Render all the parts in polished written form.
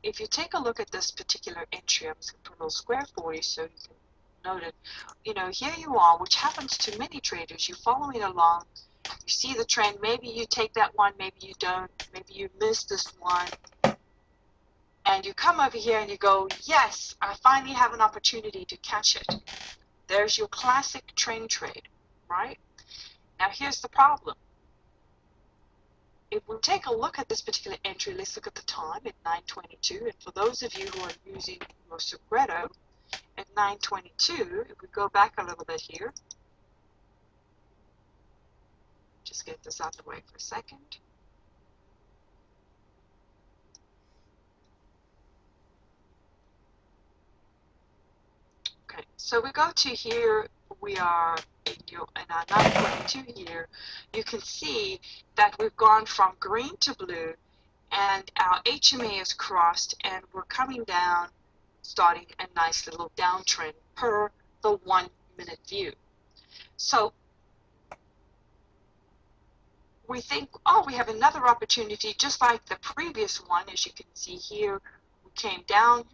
if you take a look at this particular entry, I'm just going to put a little square for you so you can note it. You know, here you are, which happens to many traders. You're following along, you see the trend, maybe you take that one, maybe you don't, maybe you miss this one, and you come over here and you go, yes, I finally have an opportunity to catch it. There's your classic trend trade, right? Now here's the problem. If we take a look at this particular entry, let's look at the time at 9:22. And for those of you who are using your Segredo at 9:22, if we go back a little bit here, just get this out of the way for a second. Okay, so we go to here, we are in our 9:22 here. You can see that we've gone from green to blue, and our HMA is crossed, and we're coming down, starting a nice little downtrend per the 1 minute view. So we think, oh, we have another opportunity, just like the previous one. As you can see here, we came down.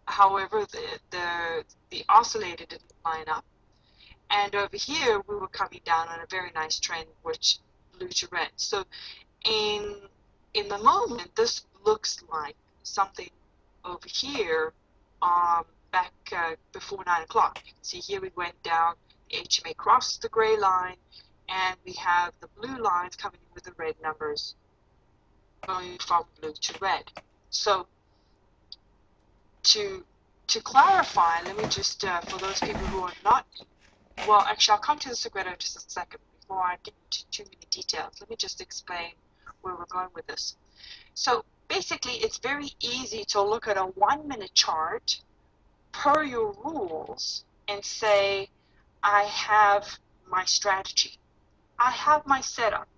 However, the oscillator didn't line up. And over here, we were coming down on a very nice trend, which blue to red. So in the moment, this looks like something over here back before 9 o'clock. You can see here we went down, the HMA crossed the gray line, and we have the blue lines coming in with the red numbers going from blue to red. So to clarify, let me just, for those people who are not, well, actually, I'll come to the Segredo in just a second before I get into too many details. Let me just explain where we're going with this. So basically, it's very easy to look at a 1 minute chart per your rules and say, I have my strategy. I have my setup.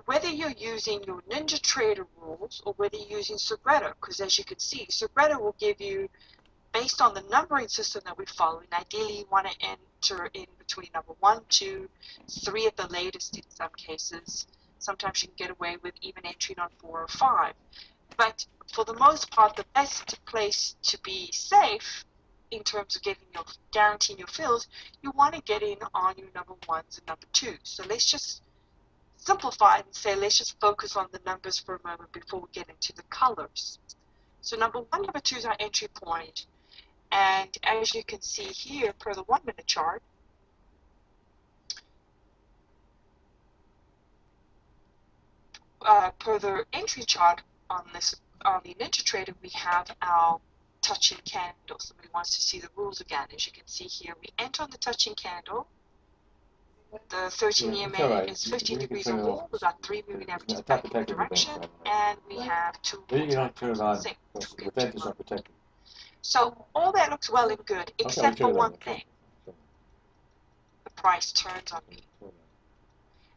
Whether you're using your NinjaTrader rules or whether you're using Segredo, because as you can see, Segredo will give you, based on the numbering system that we follow, and ideally you want to enter in between number 1, 2, 3 at the latest in some cases. Sometimes you can get away with even entering on 4 or 5. But for the most part, the best place to be safe in terms of guaranteeing your fills, you want to get in on your number 1s and number 2s. So let's just simplify it and say, let's just focus on the numbers for a moment before we get into the colors. So number 1, number 2 is our entry point. And as you can see here, per the 1 minute chart, per the entry chart on the NinjaTrader, we have our touching candle. Somebody wants to see the rules again. As you can see here, we enter on the touching candle. The 13 EMA is 15 degrees of wall. We've got 3 moving averages back in the direction, and we have 2 sync. So all that looks well and good, except for one thing. The price turns on me.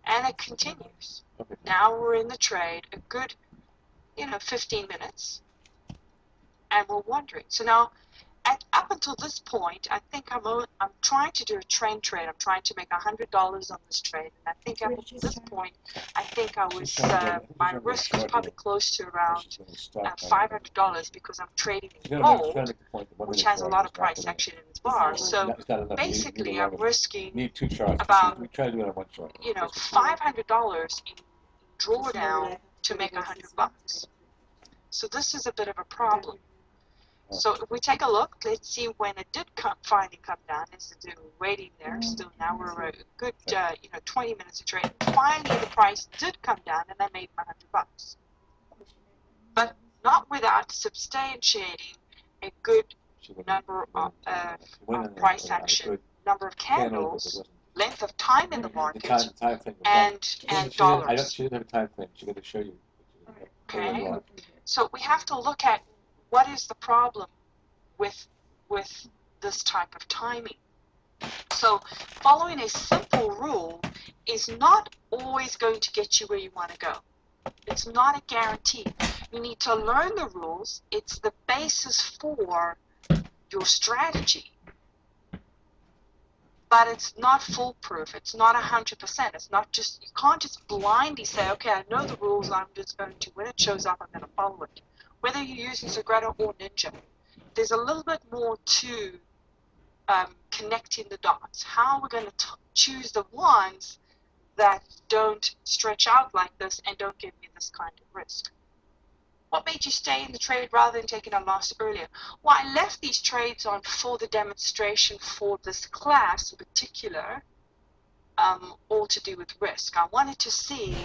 And it continues. Now we're in the trade a good, 15 minutes, and we're wondering. So now, up until this point, I think I'm trying to do a trend trade. I'm trying to make $100 on this trade, and I think up until this point, I think I was my risk was probably close to around $500 because I'm trading in gold, which has a lot of price action in its bar. So basically, I'm risking about $500 in drawdown to make $100. So this is a bit of a problem. So if we take a look, let's see when it did finally come down. Instead of waiting there, still now we're a good 20 minutes of trading. Finally, the price did come down, and I made my $100. But not without substantiating a good number of price action, number of candles, length of time in the market, and dollars. She didn't have a time frame. She's going to show you. Okay, so we have to look at what is the problem with this type of timing. So following a simple rule is not always going to get you where you want to go. It's not a guarantee. You need to learn the rules. It's the basis for your strategy. But it's not foolproof. It's not 100%. It's not just, you can't just blindly say, okay, I know the rules, I'm just going to, when it shows up, I'm going to follow it. whether you're using Segredo or Ninja, there's a little bit more to connecting the dots. How we're going to choose the ones that don't stretch out like this and don't give me this kind of risk. What made you stay in the trade rather than taking a loss earlier? Well, I left these trades on for the demonstration for this class in particular, all to do with risk. I wanted to see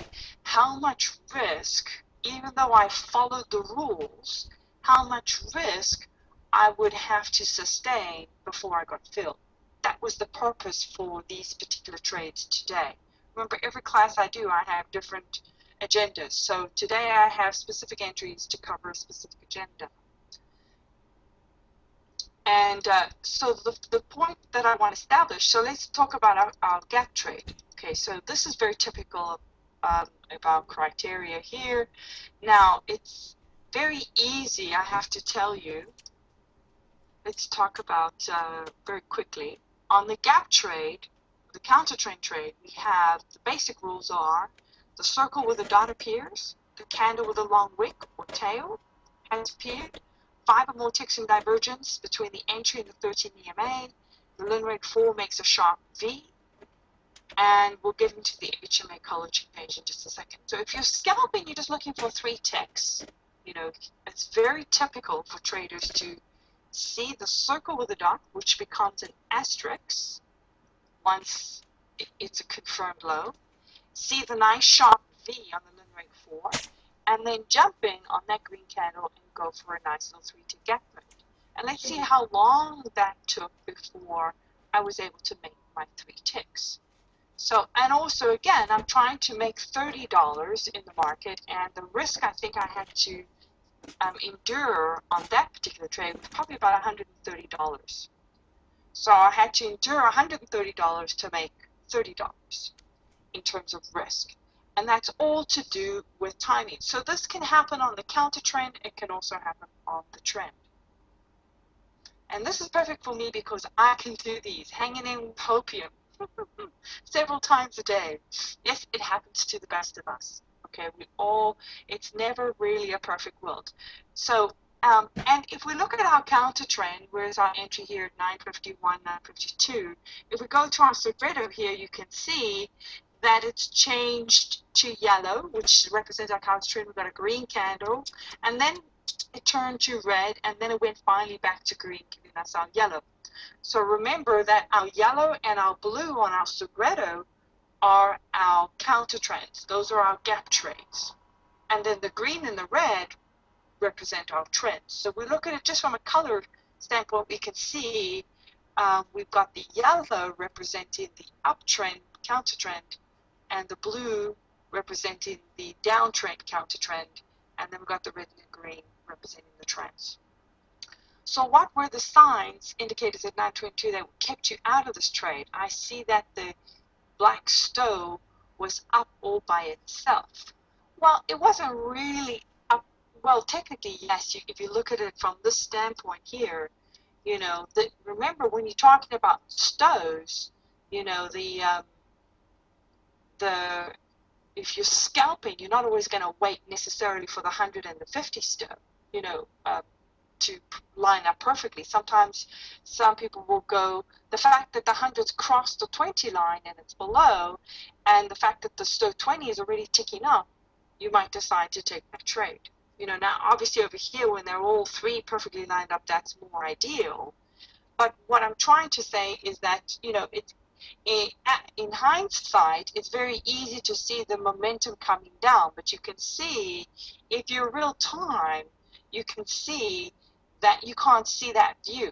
how much risk, even though I followed the rules, how much risk I would have to sustain before I got filled. That was the purpose for these particular trades today. Remember, every class I do, I have different agendas. So today I have specific entries to cover a specific agenda. And so the point that I want to establish, so let's talk about our gap trade. Okay, so this is very typical of our criteria here. Now, it's very easy, I have to tell you. Let's talk about very quickly. On the gap trade, the counter trend trade, we have the basic rules are the circle where the dot appears, the candle with a long wick or tail has appeared, 5 or more ticks in divergence between the entry and the 13 EMA, the line rate 4 makes a sharp V, and we'll get into the HMA color change in just a second. So if you're scalping, you're just looking for 3 ticks. You know, it's very typical for traders to see the circle with a dot, which becomes an asterisk once it's a confirmed low, see the nice sharp V on the line rate 4, and then jump in on that green candle and go for a nice little 3-tick gap trade. And let's see how long that took before I was able to make my 3 ticks. So, and also again, I'm trying to make $30 in the market, and the risk I think I had to endure on that particular trade was probably about $130. So I had to endure $130 to make $30 in terms of risk. And that's all to do with timing. So this can happen on the counter trend. It can also happen on the trend. And this is perfect for me because I can do these, hanging in with hopium several times a day. Yes, it happens to the best of us. Okay, it's never really a perfect world. So, and if we look at our counter trend, where's our entry here at 951, 952, if we go to our Segredo here, you can see that it's changed to yellow, which represents our counter trend. We've got a green candle, and then it turned to red, and then it went finally back to green, giving us our yellow. So remember that our yellow and our blue on our Segredo are our counter trends. Those are our gap trades. And then the green and the red represent our trends. So we look at it just from a color standpoint, we can see we've got the yellow representing the uptrend counter trend, and the blue representing the downtrend counter trend, and then we've got the red and the green representing the trends. So what were the signs, indicators at 922 that kept you out of this trade? I see that the black stove was up all by itself. Well, it wasn't really up. Well, technically, yes, if you look at it from this standpoint here, you know, remember when you're talking about stoves, you know, if you're scalping, you're not always going to wait necessarily for the 100 and the 50 stove, you know, to line up perfectly. Sometimes some people will go, the fact that the 100's crossed the 20 line and it's below, and the fact that the stove 20 is already ticking up, you might decide to take that trade. You know, now obviously over here when they're all 3 perfectly lined up, that's more ideal. But what I'm trying to say is that, you know, in hindsight, it's very easy to see the momentum coming down, but you can see, if you're real time, you can see that you can't see that view.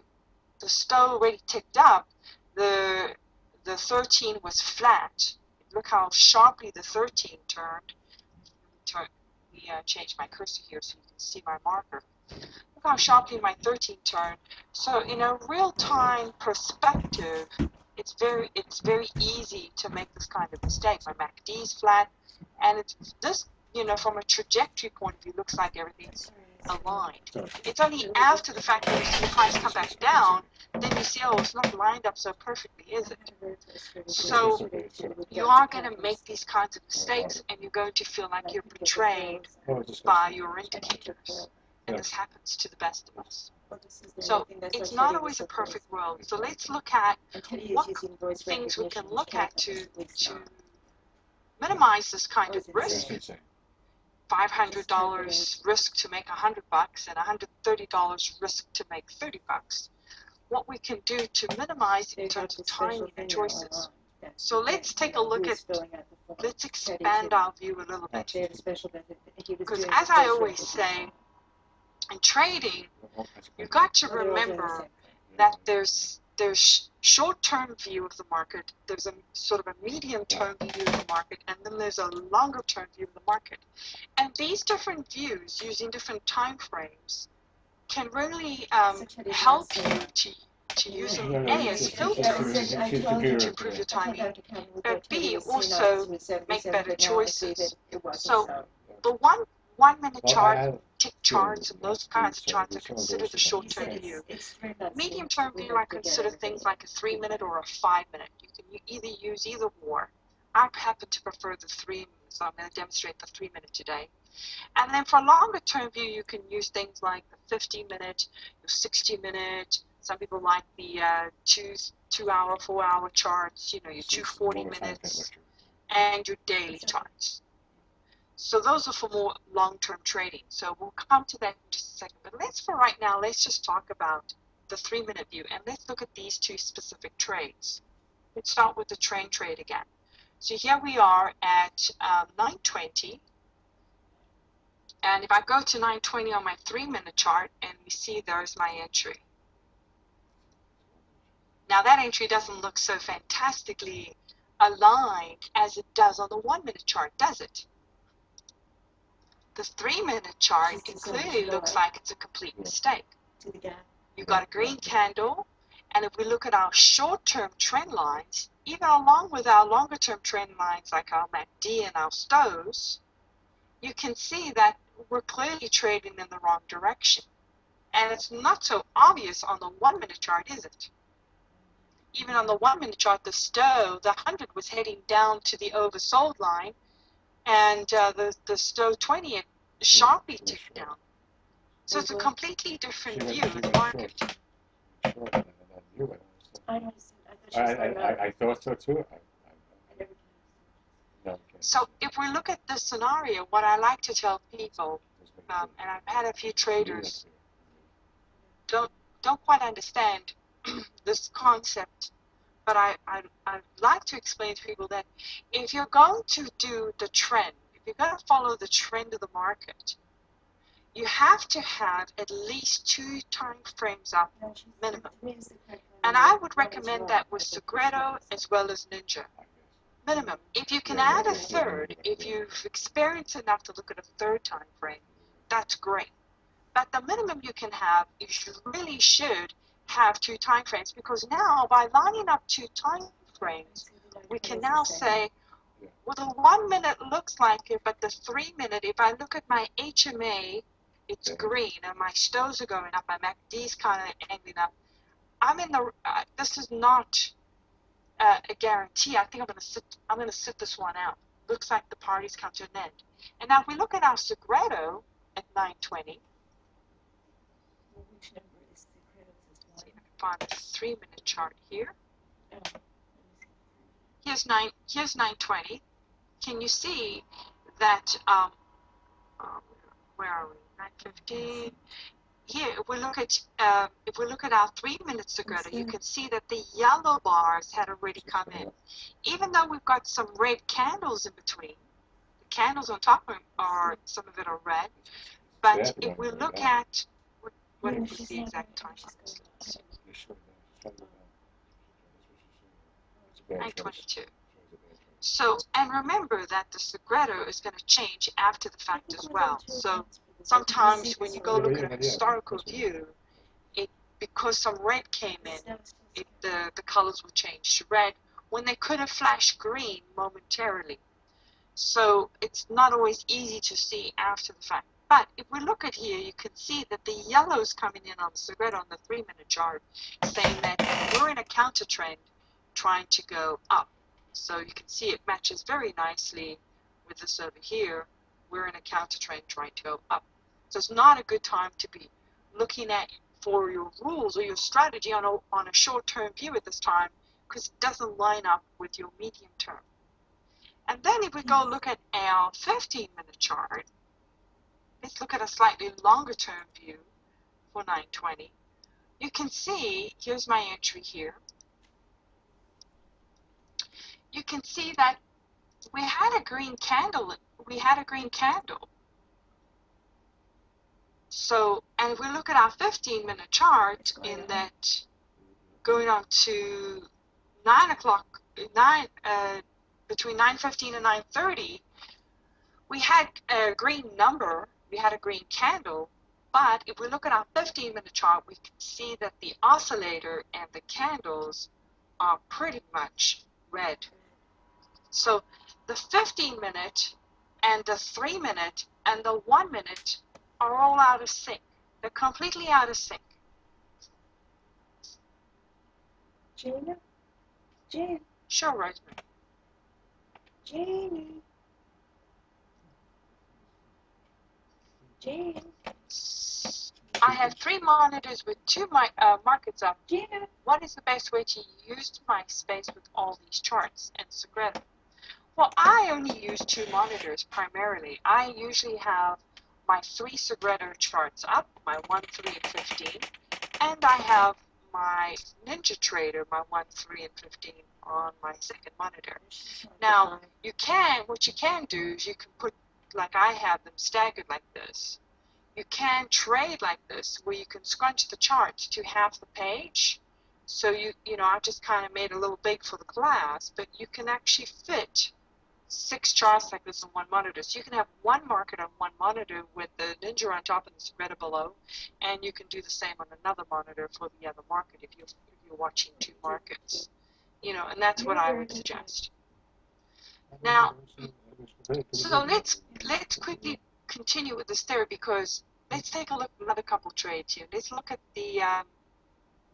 The stove already ticked up, the 13 was flat. Look how sharply the 13 turned. Let me change my cursor here so you can see my marker. Look how sharply my 13 turned. So in a real-time perspective, it's very easy to make this kind of mistake. My MACD is flat, and it's this, you know, from a trajectory point of view, looks like everything's aligned. It's only after the fact that you see the price come back down, then you see, oh, it's not lined up so perfectly, is it? So you are going to make these kinds of mistakes, and you're going to feel like you're betrayed by your indicators. and this happens to the best of us. So it's not always a perfect world. So let's look at what things we can look at to minimize this kind of risk. $500 risk to make $100 and $130 risk to make $30. What we can do to minimize in terms of timing and choices. So let's take a look at, let's expand our view a little bit. Because as I always say, in trading, you've got to remember that there's short-term view of the market, there's a sort of a medium-term view of the market, and then there's a longer-term view of the market. And these different views using different time frames can really help you to use them A as filters to improve your timing, but B also make better choices. So the one minute chart, tick charts, and those kinds of charts are considered the short-term view. Medium-term view, I consider things like a 3-minute or a 5-minute. You can either use either or. I happen to prefer the 3, so I'm going to demonstrate the 3-minute today. And then for a longer term view, you can use things like the 50-minute, your 60-minute. Some people like the 2-hour, 4-hour charts, you know, your 240 minutes, and your daily charts. So those are for more long-term trading. So we'll come to that in just a second. But for right now, let's just talk about the 3-minute view. And let's look at these two specific trades. Let's start with the train trade again. So here we are at 9:20. And if I go to 9:20 on my 3-minute chart, and we see there's my entry. Now that entry doesn't look so fantastically aligned as it does on the 1-minute chart, does it? The 3-minute chart, it clearly looks like it's a complete mistake. You've got a green candle, and if we look at our short-term trend lines, even along with our longer-term trend lines like our MACD and our STOs, you can see that we're clearly trading in the wrong direction. And it's not so obvious on the 1-minute chart, is it? Even on the 1-minute chart, the STO, the 100 was heading down to the oversold line, and the STO 20 it sharply ticked down. So it's a completely different view of the market. I thought so too. So if we look at this scenario, what I like to tell people, and I've had a few traders don't quite understand this concept, but I'd like to explain to people that if you're going to do the trend, if you're going to follow the trend of the market, you have to have at least 2 time frames up minimum. And I would recommend that with Segredo as well as Ninja. Minimum. If you can add a third, if you've experienced enough to look at a third time frame, that's great. But the minimum you can have, you really should have 2 time frames, because now by lining up 2 time frames, we can now say, well, the 1 minute looks like it, but the 3-minute, if I look at my HMA, it's green, and my STOs are going up, my MACD's kind of ending up. I'm in the. This is not a guarantee. I think I'm going to sit this one out. Looks like the party's come to an end. And now if we look at our Segredo at 9:20. See if I can find the 3-minute chart here. Here's 9:20. Can you see that? Where are we? 9:15. Here, if we look at our 3-minute Segredo, you can see that the yellow bars had already come in. Even though we've got some red candles in between, the candles on top are some of it are red. But if we look at what is the exact time on this? 9:22. So, and remember that the Segredo is going to change after the fact as well. So sometimes when you go look at a historical view, because some red came in, the colors will change to red when they could have flashed green momentarily. So it's not always easy to see after the fact. But if we look at here, you can see that the yellow is coming in on the Segredo on the 3-minute chart, saying that we're in a counter trend trying to go up. So you can see it matches very nicely with this over here. We're in a counter trend trying to go up. So it's not a good time to be looking at for your rules or your strategy on a short-term view at this time, because it doesn't line up with your medium term. And then if we go look at our 15-minute chart, let's look at a slightly longer term view for 920. You can see, here's my entry here. You can see that we had a green candle. So, and if we look at our 15-minute chart in that going on to 9 o'clock, between 9:15 and 9:30, we had a green number, we had a green candle, but if we look at our 15-minute chart, we can see that the oscillator and the candles are pretty much red. So the 15-minute and the 3-minute and the 1-minute are all out of sync. They're completely out of sync. Gina? Gina? Sure, Rosemary. Gina? Gina? I have 3 monitors with 2 markets up. Gina? What is the best way to use my space with all these charts and Segredo? Well, I only use 2 monitors primarily. I usually have my 3 Segredo charts up, my 1, 3, and 15, and I have my Ninja Trader, my 1, 3, and 15 on my second monitor. Now, what you can do is you can put, like I have them staggered like this. You can trade like this, where you can scrunch the charts to half the page. So I just kind of made it a little big for the class, but you can actually fit 6 charts like this on one monitor. So you can have one market on one monitor with the Ninja on top and the Segredo below, and you can do the same on another monitor for the other market if you're watching 2 markets. And that's what I would suggest. Now, so let's quickly continue with this theory, because let's take a look at another couple trades here. Let's look at the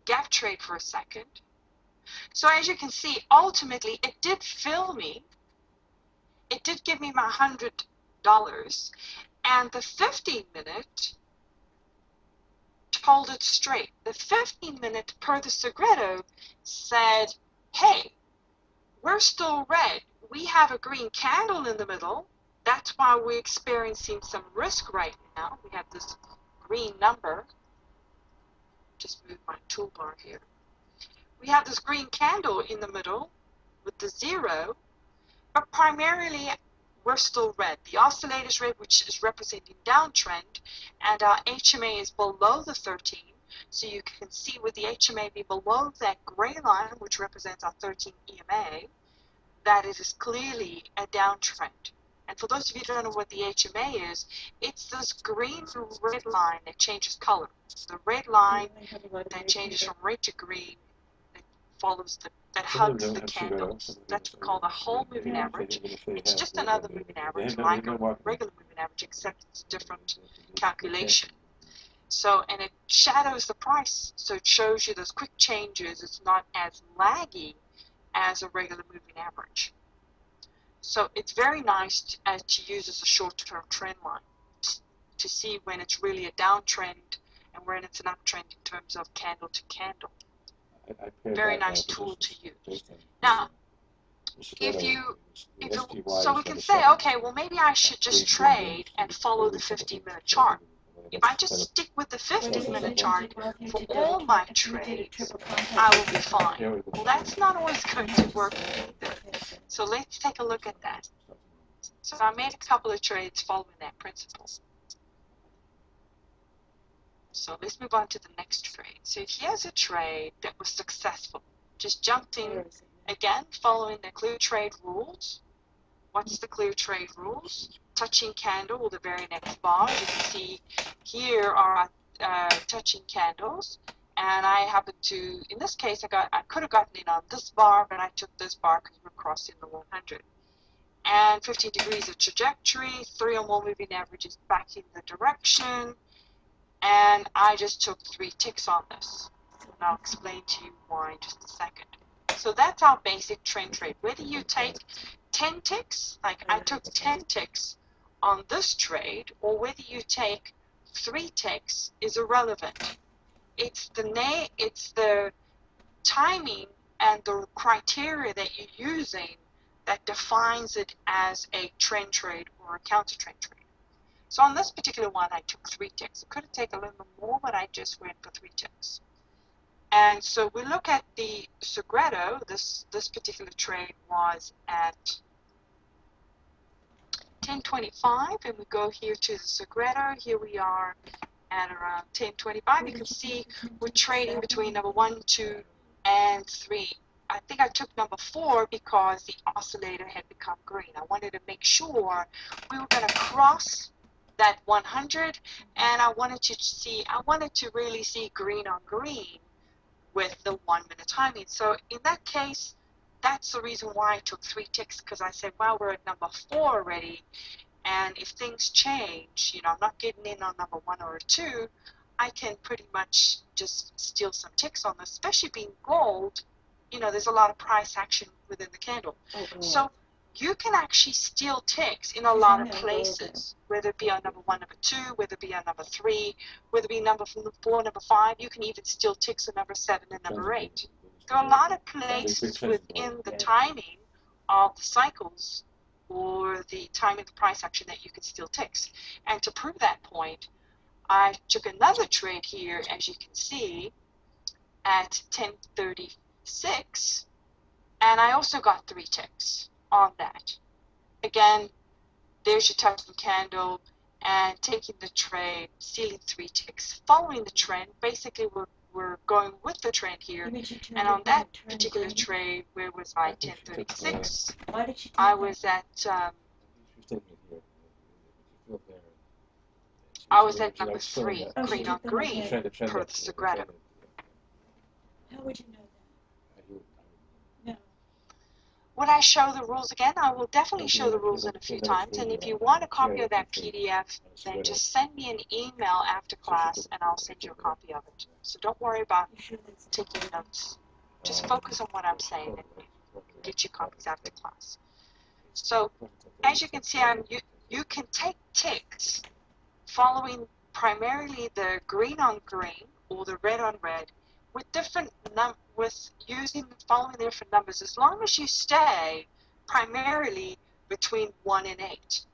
gap trade for a second. So as you can see, ultimately it did fill me. It did give me my $100, and the 15-minute told it straight. The 15-minute per the Segredo said, hey, we're still red. We have a green candle in the middle. That's why we're experiencing some risk right now. We have this green number. Just move my toolbar here. We have this green candle in the middle with the 0, but primarily we're still red. The oscillator is red, which is representing downtrend, and our HMA is below the 13. So you can see with the HMA be below that gray line, which represents our 13 EMA, that it is clearly a downtrend. And for those of you who don't know what the HMA is, it's this green to red line that changes color. The red line that changes from red to green, that follows that hugs the candles. That's called a whole moving average. It's just another moving average, like a regular moving average, except it's a different calculation. So, and it shadows the price, so it shows you those quick changes. It's not as laggy as a regular moving average. So it's very nice to use as a short-term trend line to see when it's really a downtrend and when it's an uptrend in terms of candle to candle. Very nice tool to use. Now, so we can say, okay, well, maybe I should just trade and follow the 15-minute chart. If I just stick with the 15-minute chart for all my trades, I will be fine. Well, that's not always going to work either. So let's take a look at that. So I made a couple of trades following that principle. So let's move on to the next trade. So here's a trade that was successful. Just jumped in, again, following the clear trade rules. What's the clear trade rules? Touching candle, the very next bar. You can see here are touching candles. And I happen to, in this case, I could have gotten in on this bar, but I took this bar because we're crossing the 100. And 15 degrees of trajectory, 3 or more moving averages back in the direction. And I just took 3 ticks on this. And I'll explain to you why in just a second. So that's our basic trend trade. Whether you take 10 ticks, like I took 10 ticks on this trade, or whether you take 3 ticks is irrelevant. It's the timing and the criteria that you're using that defines it as a trend trade or a counter trend trade. So on this particular one, I took 3 ticks. It could have taken a little bit more, but I just went for 3 ticks. And so we look at the Segredo. This particular trade was at 10.25, and we go here to the Segredo. Here we are at around 10.25. You can see we're trading between number 1, 2, and 3. I think I took number 4 because the oscillator had become green. I wanted to make sure we were going to cross that 100, and I wanted to really see green on green with the 1 minute timing. So in that case, that's the reason why I took 3 ticks, because I said, well, we're at number 4 already, and if things change, I'm not getting in on number 1 or 2, I can pretty much just steal some ticks on this, especially being gold. There's a lot of price action within the candle. So you can actually steal ticks in a lot of places, whether it be on number 1, number 2, whether it be on number 3, whether it be number 4, number 5. You can even steal ticks on number 7 and number 8. There are a lot of places within the timing of the cycles or the time of the price action that you can steal ticks. And to prove that point, I took another trade here, as you can see, at 10.36, and I also got 3 ticks on that. Again, there's your tungsten candle, and taking the trade, stealing 3 ticks, following the trend. Basically, we're going with the trend here. And on that particular trade, where was I? 10.36. I was at number 3, green on green, per the Segredo. How would you know that? No. Would I show the rules again? I will definitely show the rules in a few times. And if you want a copy of that PDF, then just send me an email after class and I'll send you a copy of it. So don't worry about taking notes. Just focus on what I'm saying and get you copies after class. So as you can see, you can take ticks following primarily the green on green or the red on red with following the different numbers, as long as you stay primarily between 1 and 8.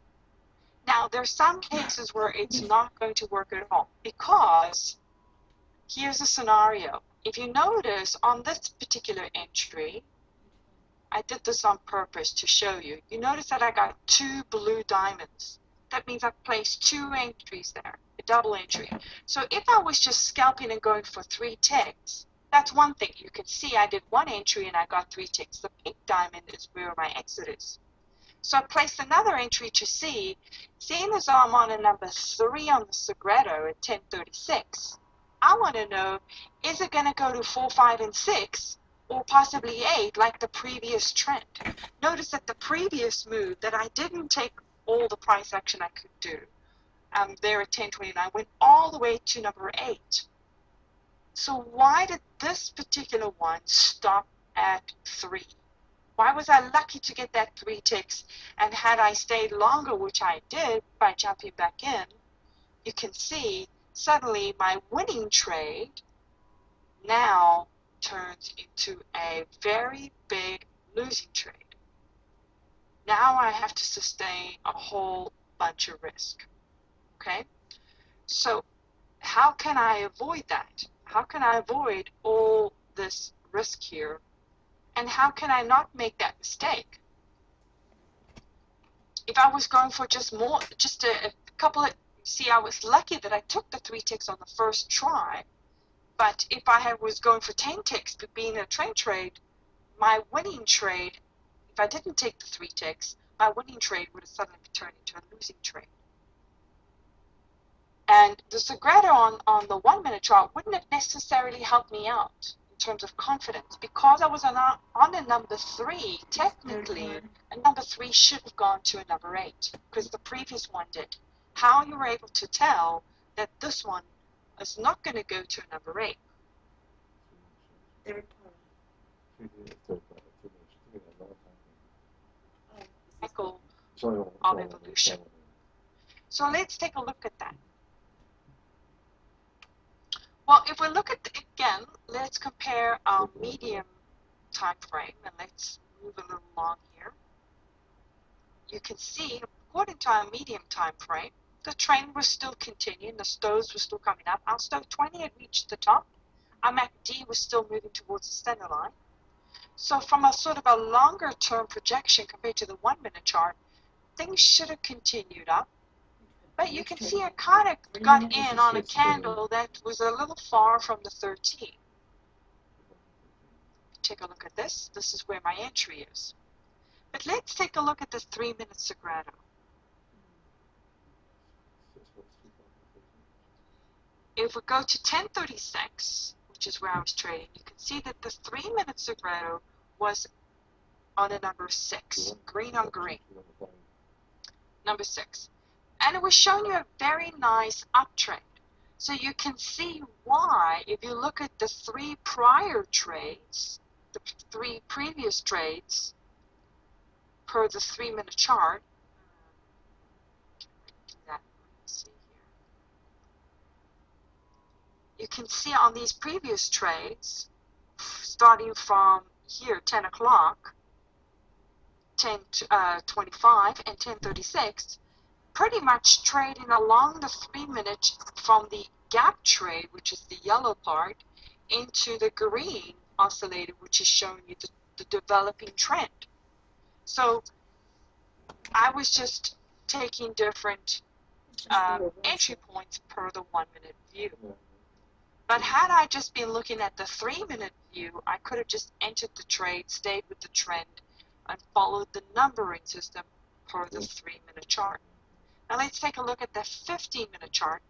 Now, there are some cases where it's not going to work at all, because here's a scenario. If you notice on this particular entry, I did this on purpose to show you. You notice that I got 2 blue diamonds. That means I've placed 2 entries there, a double entry. So if I was just scalping and going for 3 ticks, that's one thing. You can see I did 1 entry and I got 3 ticks. The pink diamond is where my exit is. So I placed another entry to see, seeing as I'm on a number 3 on the Segredo at 10.36, I want to know, is it going to go to 4, 5, and 6, or possibly 8 like the previous trend? Notice that the previous move that I didn't take all the price action I could do there at 10.29 went all the way to number 8. So why did this particular one stop at 3? Why was I lucky to get that 3 ticks? And had I stayed longer, which I did by jumping back in, you can see suddenly my winning trade now turns into a very big losing trade. Now I have to sustain a whole bunch of risk. Okay? So how can I avoid that? How can I avoid all this risk here? And how can I not make that mistake? If I was going for just a couple of, see, I was lucky that I took the 3 ticks on the first try. But if I was going for 10 ticks, but being a trend trade, my winning trade, if I didn't take the 3 ticks, my winning trade would have suddenly turned into a losing trade. And the Segredo on the 1 minute chart wouldn't have necessarily helped me out in terms of confidence, because I was on a number 3. Technically, a number 3 should have gone to a number 8, because the previous one did. How you were able to tell that this one is not going to go to a number 8? Third Cycle of evolution. So let's take a look at that. Well, if we look at, again, let's compare our medium time frame, and let's move a little along here. You can see, according to our medium time frame, the trend was still continuing, the stows were still coming up. Our stow 20 had reached the top. Our MACD was still moving towards the center line. So from a sort of a longer term projection compared to the 1 minute chart, things should have continued up. But you can see it kind of got in on a candle that was a little far from the 13. Take a look at this. This is where my entry is. But let's take a look at the 3 minute Sagrado. If we go to 1036, which is where I was trading, you can see that the 3 minute Sagrado was on a number 6, green on green. Number 6. And it was showing you a very nice uptrend. So you can see why, if you look at the 3 prior trades, the 3 previous trades per the 3 minute chart, you can see on these previous trades, starting from here, 10 o'clock, 10:25, and 10:36, pretty much trading along the 3 minute from the gap trade, which is the yellow part, into the green oscillator, which is showing you the developing trend. So I was just taking different entry points per the 1 minute view. But had I just been looking at the 3 minute view, I could have just entered the trade, stayed with the trend, and followed the numbering system per the 3 minute chart. Now let's take a look at the 15 minute chart,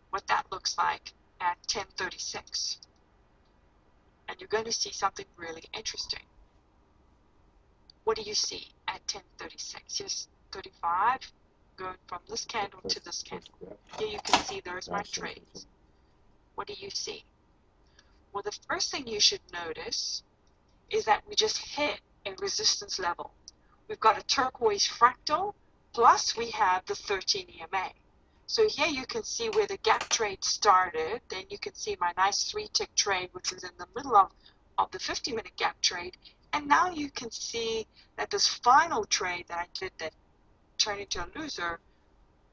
what that looks like at 10:36. And you're going to see something really interesting. What do you see at 10:36? Here's 35, going from this candle to this candle. Here you can see there's my trades. What do you see? Well, the first thing you should notice is that we just hit a resistance level. We've got a turquoise fractal, plus we have the 13 EMA. So here you can see where the gap trade started. Then you can see my nice 3-tick trade, which was in the middle of the 50-minute gap trade. And now you can see that this final trade that I did that turned into a loser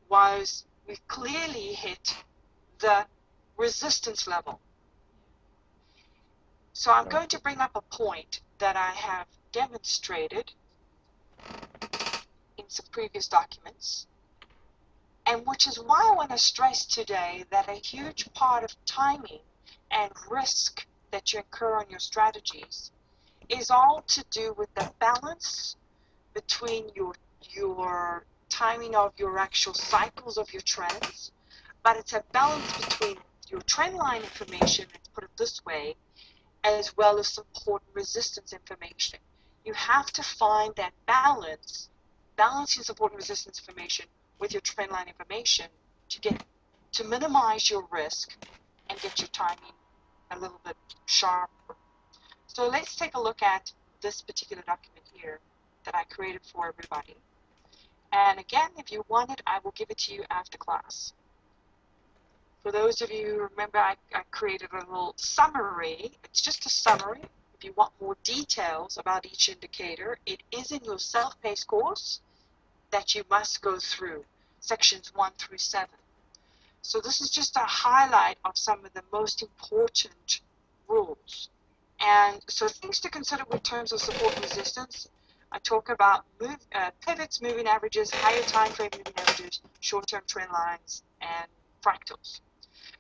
was we clearly hit the resistance level. So I'm going to bring up a point that I have demonstrated in some previous documents, and which is why I want to stress today that a huge part of timing and risk that you incur on your strategies is all to do with the balance between your timing of your actual cycles of your trends, but it's a balance between your trend line information, let's put it this way, as well as support and resistance information. You have to find that balance, balancing support and resistance information with your trend line information to minimize your risk and get your timing a little bit sharper. So let's take a look at this particular document here that I created for everybody. And again, if you want it, I will give it to you after class. For those of you who remember, I created a little summary. It's just a summary. If you want more details about each indicator, it is in your self-paced course that you must go through, sections 1 through 7. So this is just a highlight of some of the most important rules. And so things to consider with terms of support and resistance, I talk about pivots, moving averages, higher time frame moving averages, short-term trend lines, and fractals.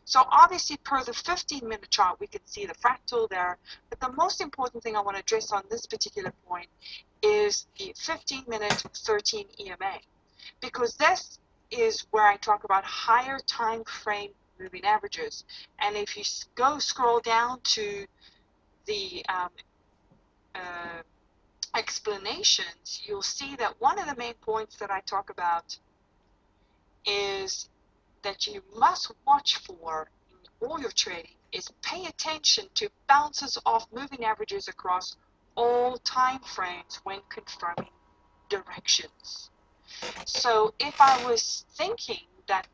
So obviously per the 15-minute chart, we can see the fractal there, but the most important thing I want to address on this particular point is the 15-minute 13 EMA, because this is where I talk about higher time frame moving averages. And if you scroll down to the explanations, you'll see that one of the main points that I talk about is that you must watch for in all your trading is pay attention to bounces off moving averages across all time frames when confirming directions. So if I was thinking that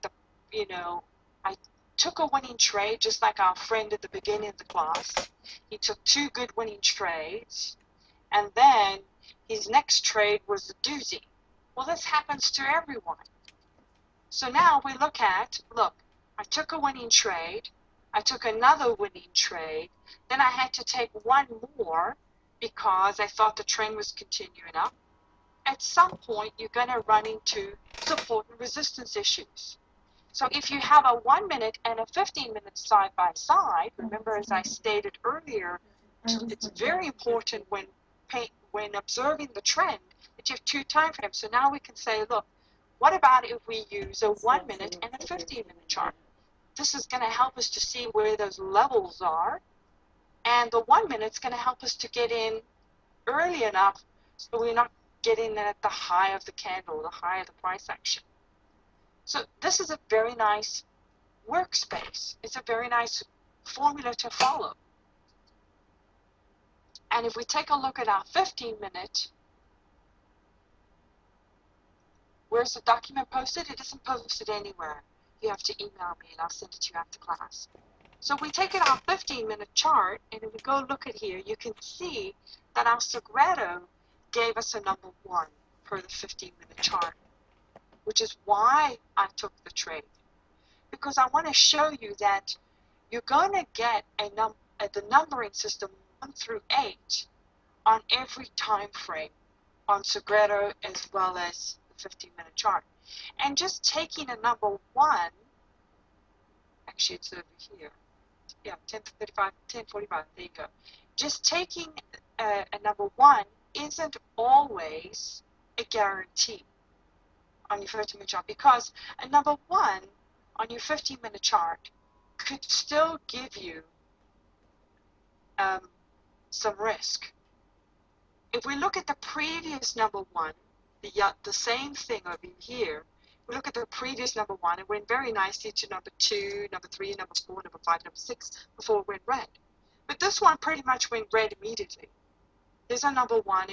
I took a winning trade, just like our friend at the beginning of the class. He took 2 good winning trades, and then his next trade was a doozy. Well, this happens to everyone. So now we look, I took a winning trade, I took another winning trade, then I had to take one more because I thought the trend was continuing up. At some point, you're going to run into support and resistance issues. So if you have a 1 minute and a 15-minute side by side, remember, as I stated earlier, it's very important when observing the trend that you have 2 time frames. So now we can say, look, what about if we use a 1 minute and a 15-minute chart? This is going to help us to see where those levels are, and the 1 minute's going to help us to get in early enough so we're not getting in at the high of the candle, the high of the price action. So this is a very nice workspace. It's a very nice formula to follow. And if we take a look at our 15-minute, where's the document posted? It isn't posted anywhere. You have to email me and I'll send it to you after class. So if we take it our 15-minute chart, and if we go look at here, you can see that our Segredo gave us a number 1 per the 15-minute chart, which is why I took the trade. Because I want to show you that you're going to get the numbering system 1 through 8 on every time frame on Segredo as well as the 15-minute chart. And just taking a number 1, actually it's over here, yeah, 10:35, 10:45, there you go. Just taking a number 1 isn't always a guarantee on your 15-minute chart, because a number 1 on your 15-minute chart could still give you some risk. If we look at the previous number 1, the same thing over here, we look at the previous number 1, it went very nicely to number 2, number 3, number 4, number 5, number 6 before it went red. But this one pretty much went red immediately. There's a number 1,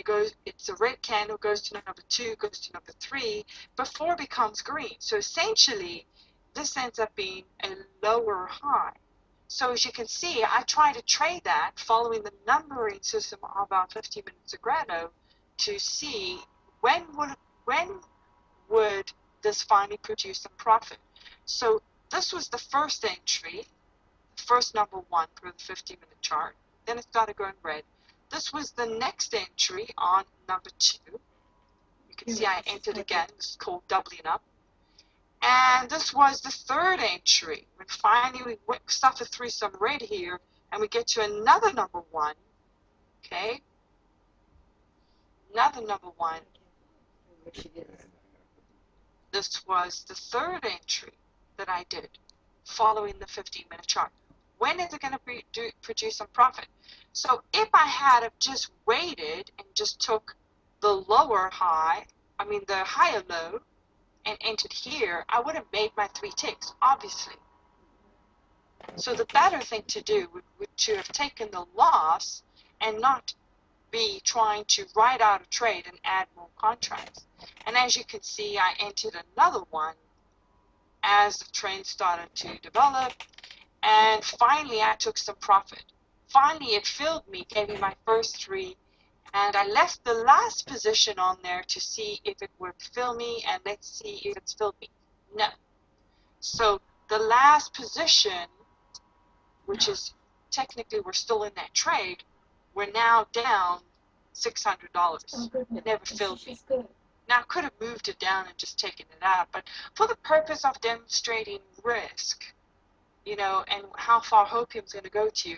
it's a red candle, goes to number 2, goes to number 3, before it becomes green. So essentially, this ends up being a lower high. So as you can see, I try to trade that following the numbering system of our 15-minute Segredo to see when would this finally produce some profit. So this was the first entry, first number 1 for the 15-minute chart. Then it started going red. This was the next entry on number 2. You can see I entered again. This is called doubling up. And this was the third entry, when finally we suffered through some red here, and we get to another number 1, okay? Another number 1. This was the third entry that I did, following the 15-minute chart. When is it going to produce some profit? So if I had just waited and just took the lower high, the higher low, and entered here, I would have made my 3 ticks, obviously. So the better thing to do would to have taken the loss and not be trying to write out a trade and add more contracts. And as you can see, I entered another one as the trend started to develop, and finally I took some profit. Finally it filled me, gave me my first 3, and I left the last position on there to see if it would fill me, and let's see if it's filled me. No. So the last position, which is technically we're still in that trade, we're now down $600. It never filled me. Now I could have moved it down and just taken it out, but for the purpose of demonstrating risk, and how far hopium is going to go to you,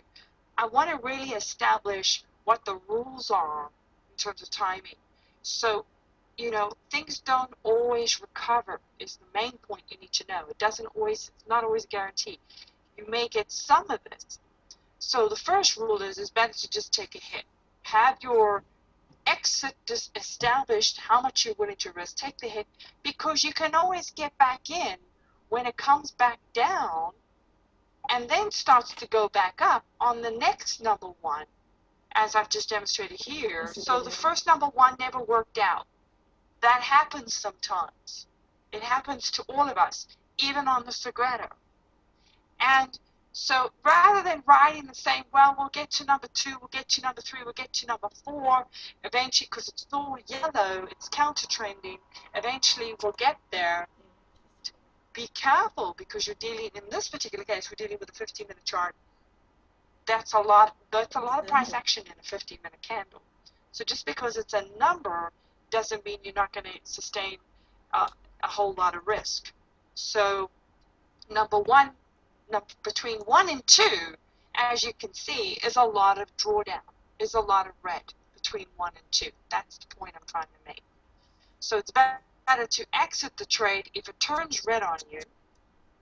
I want to really establish what the rules are in terms of timing. So, things don't always recover is the main point you need to know. It's not always a guarantee. You may get some of it. So the first rule is it's better to just take a hit. Have your exit established, how much you're willing to risk. Take the hit, because you can always get back in when it comes back down and then starts to go back up on the next number 1, as I've just demonstrated here. So the first number 1 never worked out. That happens sometimes. It happens to all of us, even on the Segredo. And so rather than writing and saying, well, we'll get to number 2, we'll get to number 3, we'll get to number 4, eventually, because it's all yellow, it's counter trending, eventually we'll get there. Be careful, because you're dealing, in this particular case, we're dealing with a 15-minute chart. That's a lot of price action in a 15-minute candle. So just because it's a number doesn't mean you're not going to sustain a whole lot of risk. So between 1 and 2, as you can see, is a lot of drawdown, is a lot of red between 1 and 2. That's the point I'm trying to make. So it's better to exit the trade if it turns red on you.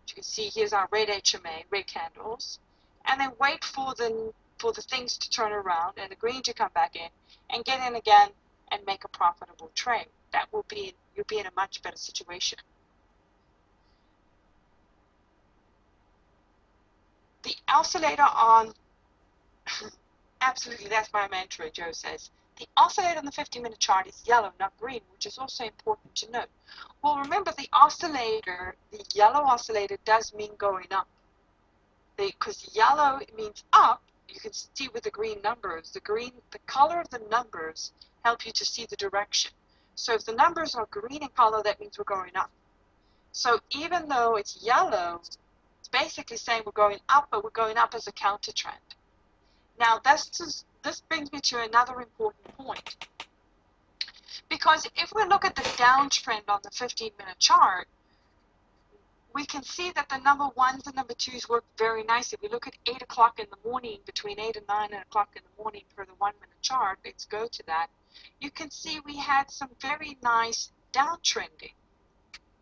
You can see here's our red HMA, red candles, and then wait for the things to turn around and the green to come back in, and get in again and make a profitable trade. You'll be in a much better situation. The oscillator on, absolutely, that's my mantra, Joe says. The oscillator on the 50-minute chart is yellow, not green, which is also important to note. Well, remember, the yellow oscillator does mean going up. Because yellow means up, you can see with the green numbers. The color of the numbers help you to see the direction. So if the numbers are green in color, that means we're going up. So even though it's yellow, it's basically saying we're going up, but we're going up as a counter trend. Now, this brings me to another important point. Because if we look at the downtrend on the 15-minute chart, we can see that the number 1s and number 2s work very nicely. We look at 8 o'clock in the morning, between 8 and 9 o'clock in the morning for the 1-minute chart. Let's go to that. You can see we had some very nice downtrending.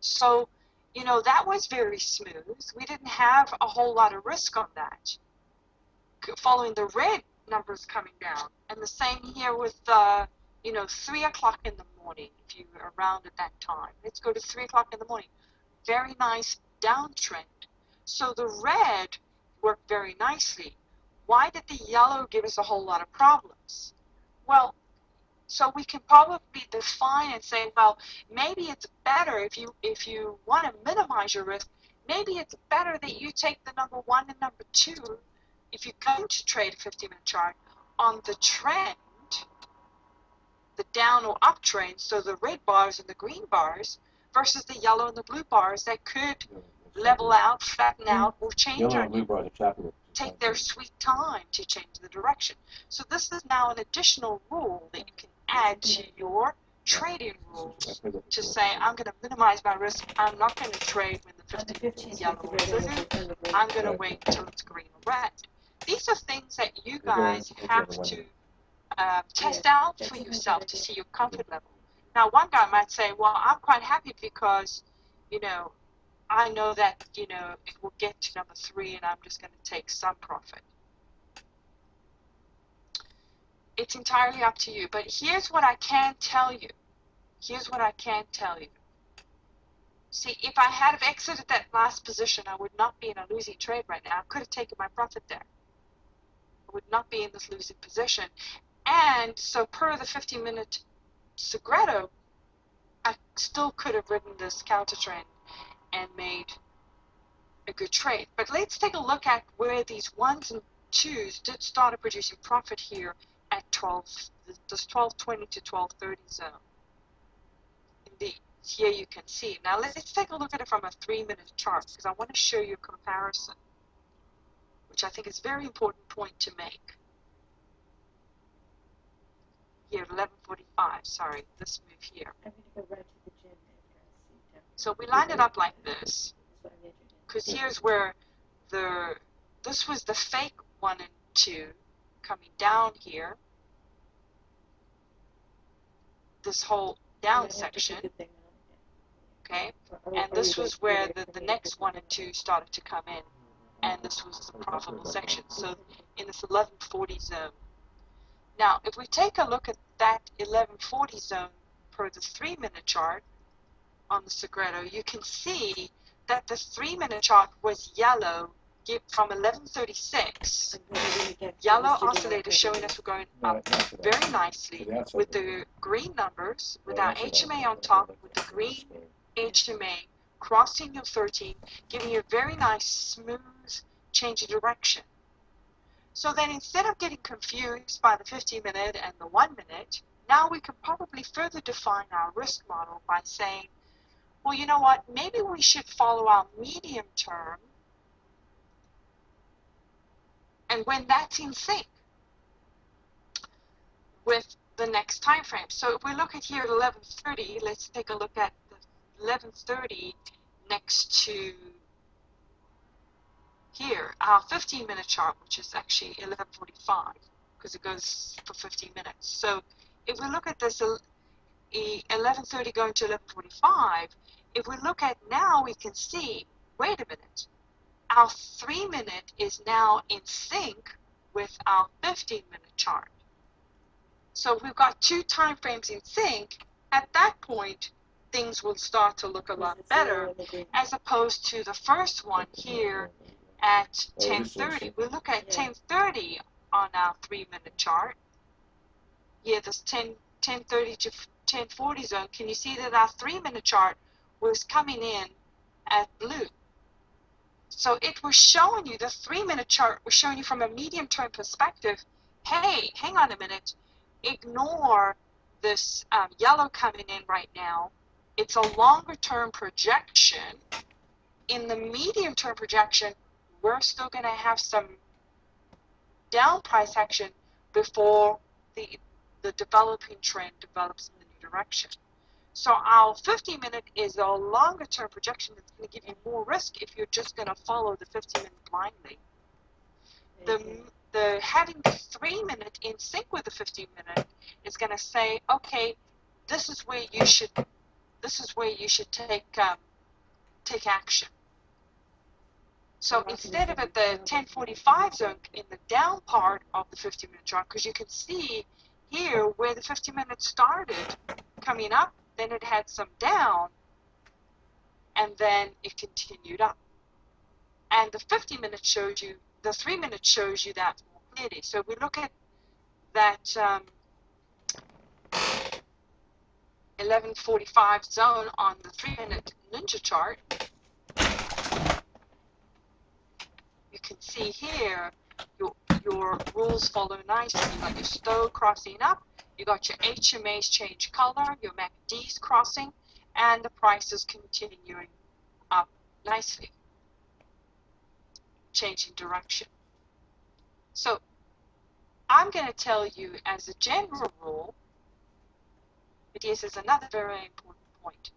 So, that was very smooth. We didn't have a whole lot of risk on that. Following the red numbers coming down. And the same here with, 3 o'clock in the morning, if you are around at that time. Let's go to 3 o'clock in the morning. Very nice downtrend. So the red worked very nicely. Why did the yellow give us a whole lot of problems? Well, so we can probably define and say, well, maybe it's better if you want to minimize your risk, maybe it's better that you take the number 1 and number 2, if you're going to trade a 50-minute chart, on the trend, the down or up trend, so the red bars and the green bars, versus the yellow and the blue bars that could level out, flatten out, or change Yellow on and blue you. bars are choppy. Take their sweet time to change the direction. So this is now an additional rule that you can add to your trading rules to say, I'm going to minimize my risk. I'm not going to trade when the 15 is yellow or blue. I'm going to wait until it's green or red. These are things that you guys have to test out for yourself to see your comfort level. Now, one guy might say, well, I'm quite happy because, I know that, it will get to number 3 and I'm just going to take some profit. It's entirely up to you. But here's what I can tell you. See, if I had have exited that last position, I would not be in a losing trade right now. I could have taken my profit there. I would not be in this losing position. And so per the 15-minute Segredo, I still could have ridden this counter trend and made a good trade. But let's take a look at where these 1s and 2s did start producing profit here at this 1220 to 1230 zone. Indeed, here you can see. Now let's take a look at it from a 3-minute chart, because I want to show you a comparison, which I think is a very important point to make. Here, 11:45. Sorry, this move here. I'm going to go right to the gym after I see them. So we line it up like this, because here's where this was the fake 1 and 2 coming down here. This whole down section, okay, and this was where the next 1 and 2 started to come in, and this was the profitable section. So in this 1140 zone. Now, if we take a look at that 1140 zone per the 3-minute chart on the Segredo, you can see that the 3-minute chart was yellow from 1136. Yellow oscillator showing us we're going up very nicely with the green numbers, with our HMA on top, with the green HMA crossing your 13, giving you a very nice smooth change of direction. So then instead of getting confused by the 15-minute and the 1 minute, now we can probably further define our risk model by saying, well, you know what, maybe we should follow our medium term, and when that's in sync with the next time frame. So if we look at here at 11:30, let's take a look at the 11:30 next to here, our 15-minute chart, which is actually 11:45, because it goes for 15 minutes. So if we look at this 11:30 going to 11:45, if we look at now, we can see, wait a minute, our 3-minute is now in sync with our 15-minute chart. So we've got two time frames in sync. At that point, things will start to look a lot better, as opposed to the first one here at 10:30. We look at 10:30 on our 3-minute chart. Yeah, this 10:30 to 10:40 zone. Can you see that our 3-minute chart was coming in at blue? So it was showing you, the 3-minute chart was showing you from a medium-term perspective, hey, hang on a minute, ignore this yellow coming in right now. It's a longer-term projection. In the medium-term projection, we're still going to have some down price action before the developing trend develops in the new direction. So our 50-minute is a longer-term projection that's going to give you more risk if you're just going to follow the 50-minute blindly. The having the 3-minute in sync with the 15-minute is going to say, okay, this is where you should take action. So instead of at the 10:45 zone in the down part of the 50-minute chart, because you can see here where the 50-minute started coming up, then it had some down, and then it continued up. And the 50-minute shows you, the 3-minute shows you that more clearly. So if we look at that 11:45 zone on the 3-minute ninja chart, you can see here your rules follow nicely. You got your STO crossing up, you got your HMAs change color, your MACDs crossing, and the prices continuing up nicely, changing direction. So I'm going to tell you as a general rule, but this is another very important point.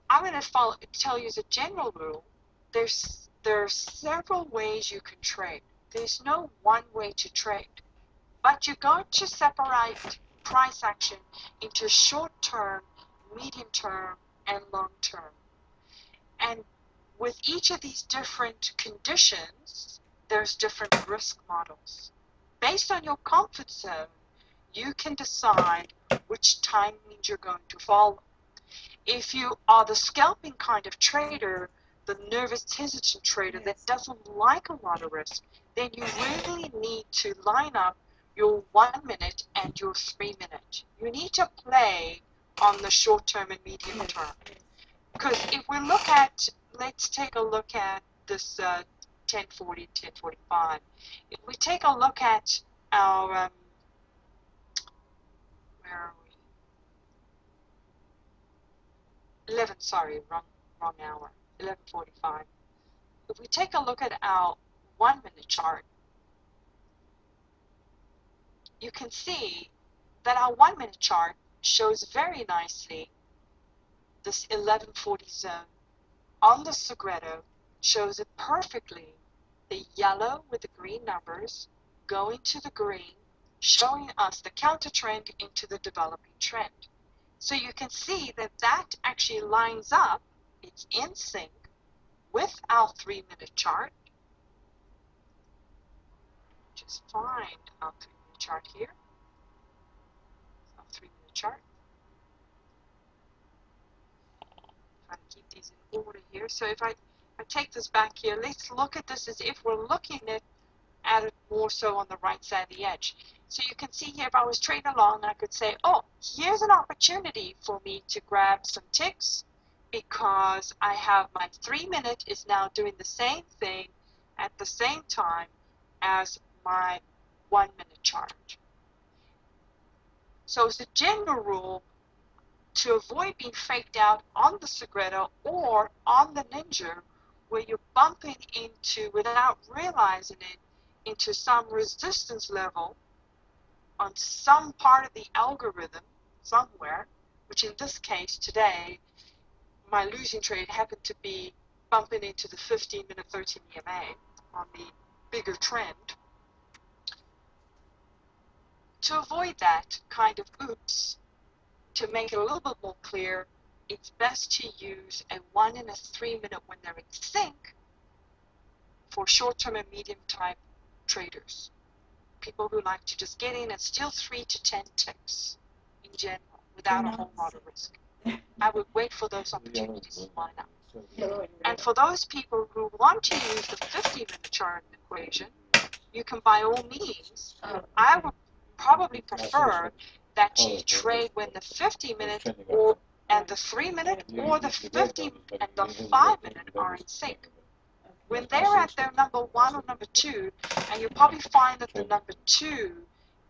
I'm going to tell you as a general rule, there are several ways you can trade. There's no one way to trade, but you're going to separate price action into short-term, medium-term, and long-term. And with each of these different conditions, there's different risk models. Based on your comfort zone, you can decide which timing you're going to follow. If you are the scalping kind of trader, the nervous, hesitant trader that doesn't like a lot of risk, then you really need to line up your 1 minute and your 3 minute. You need to play on the short term and medium term. Because if we look at, let's take a look at this 1040, 1045. If we take a look at our, where are we? 11, sorry, wrong hour, 11:45. If we take a look at our 1 minute chart, you can see that our 1 minute chart shows very nicely this 1140 zone. On the Segredo, shows it perfectly, the yellow with the green numbers going to the green, showing us the counter trend into the developing trend. So you can see that that actually lines up, it's in sync with our 3 minute chart. Just find our 3 minute chart here. Our 3 minute chart. Try to keep these in order here. So if I take this back here, let's look at this as if we're looking at it more so on the right side of the edge. So you can see here, if I was trading along, I could say, oh, here's an opportunity for me to grab some ticks because I have my 3-minute is now doing the same thing at the same time as my 1-minute chart. So as a general rule, to avoid being faked out on the Segredo or on the Ninja, where you're bumping into, without realizing it, into some resistance level on some part of the algorithm somewhere, which in this case today, my losing trade happened to be bumping into the 15-minute 13 EMA on the bigger trend. To avoid that kind of oops, to make it a little bit more clear, it's best to use a 1 and a 3-minute when they're in sync for short-term and medium-type traders. People who like to just get in and steal 3 to 10 ticks in general without a whole lot of risk. I would wait for those opportunities to line up. And for those people who want to use the 50-minute chart equation, you can by all means, I would probably prefer that you trade when the 50-minute and the 3-minute or the 50 and the 5-minute are in sync. When they're at their number 1 or number 2, and you'll probably find that the number 2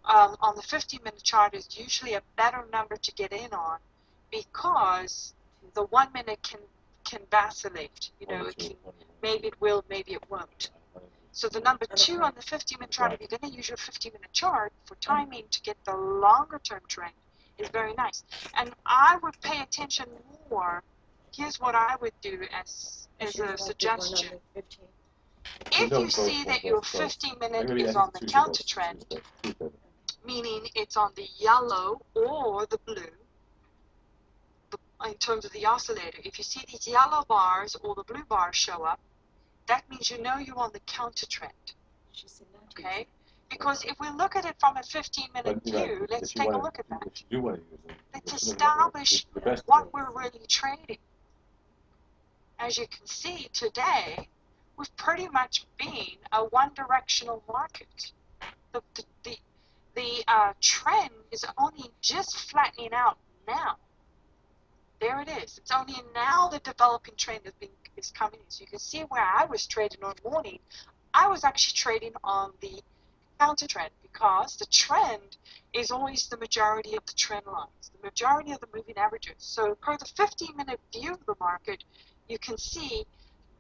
on the 50-minute chart is usually a better number to get in on, because the 1-minute can vacillate. You know, it can, maybe it will, maybe it won't. So the number 2 on the 50-minute chart, if you're going to use your 50-minute chart for timing to get the longer-term trend, is very nice. And I would pay attention more. Here's what I would do as a suggestion. If you see that your 50-minute is on the counter trend, meaning it's on the yellow or the blue, in terms of the oscillator, if you see these yellow bars or the blue bars show up, that means you know you're on the counter trend. Okay? Because if we look at it from a 15-minute view, let's take a look at that. Let's establish what we're really trading. As you can see today, we've pretty much been a one-directional market. The trend is only just flattening out now. There it is. It's only now the developing trend is coming in. So you can see where I was trading on morning. I was actually trading on the counter trend, because the trend is always the majority of the trend lines, the majority of the moving averages. So per the 15-minute view of the market, you can see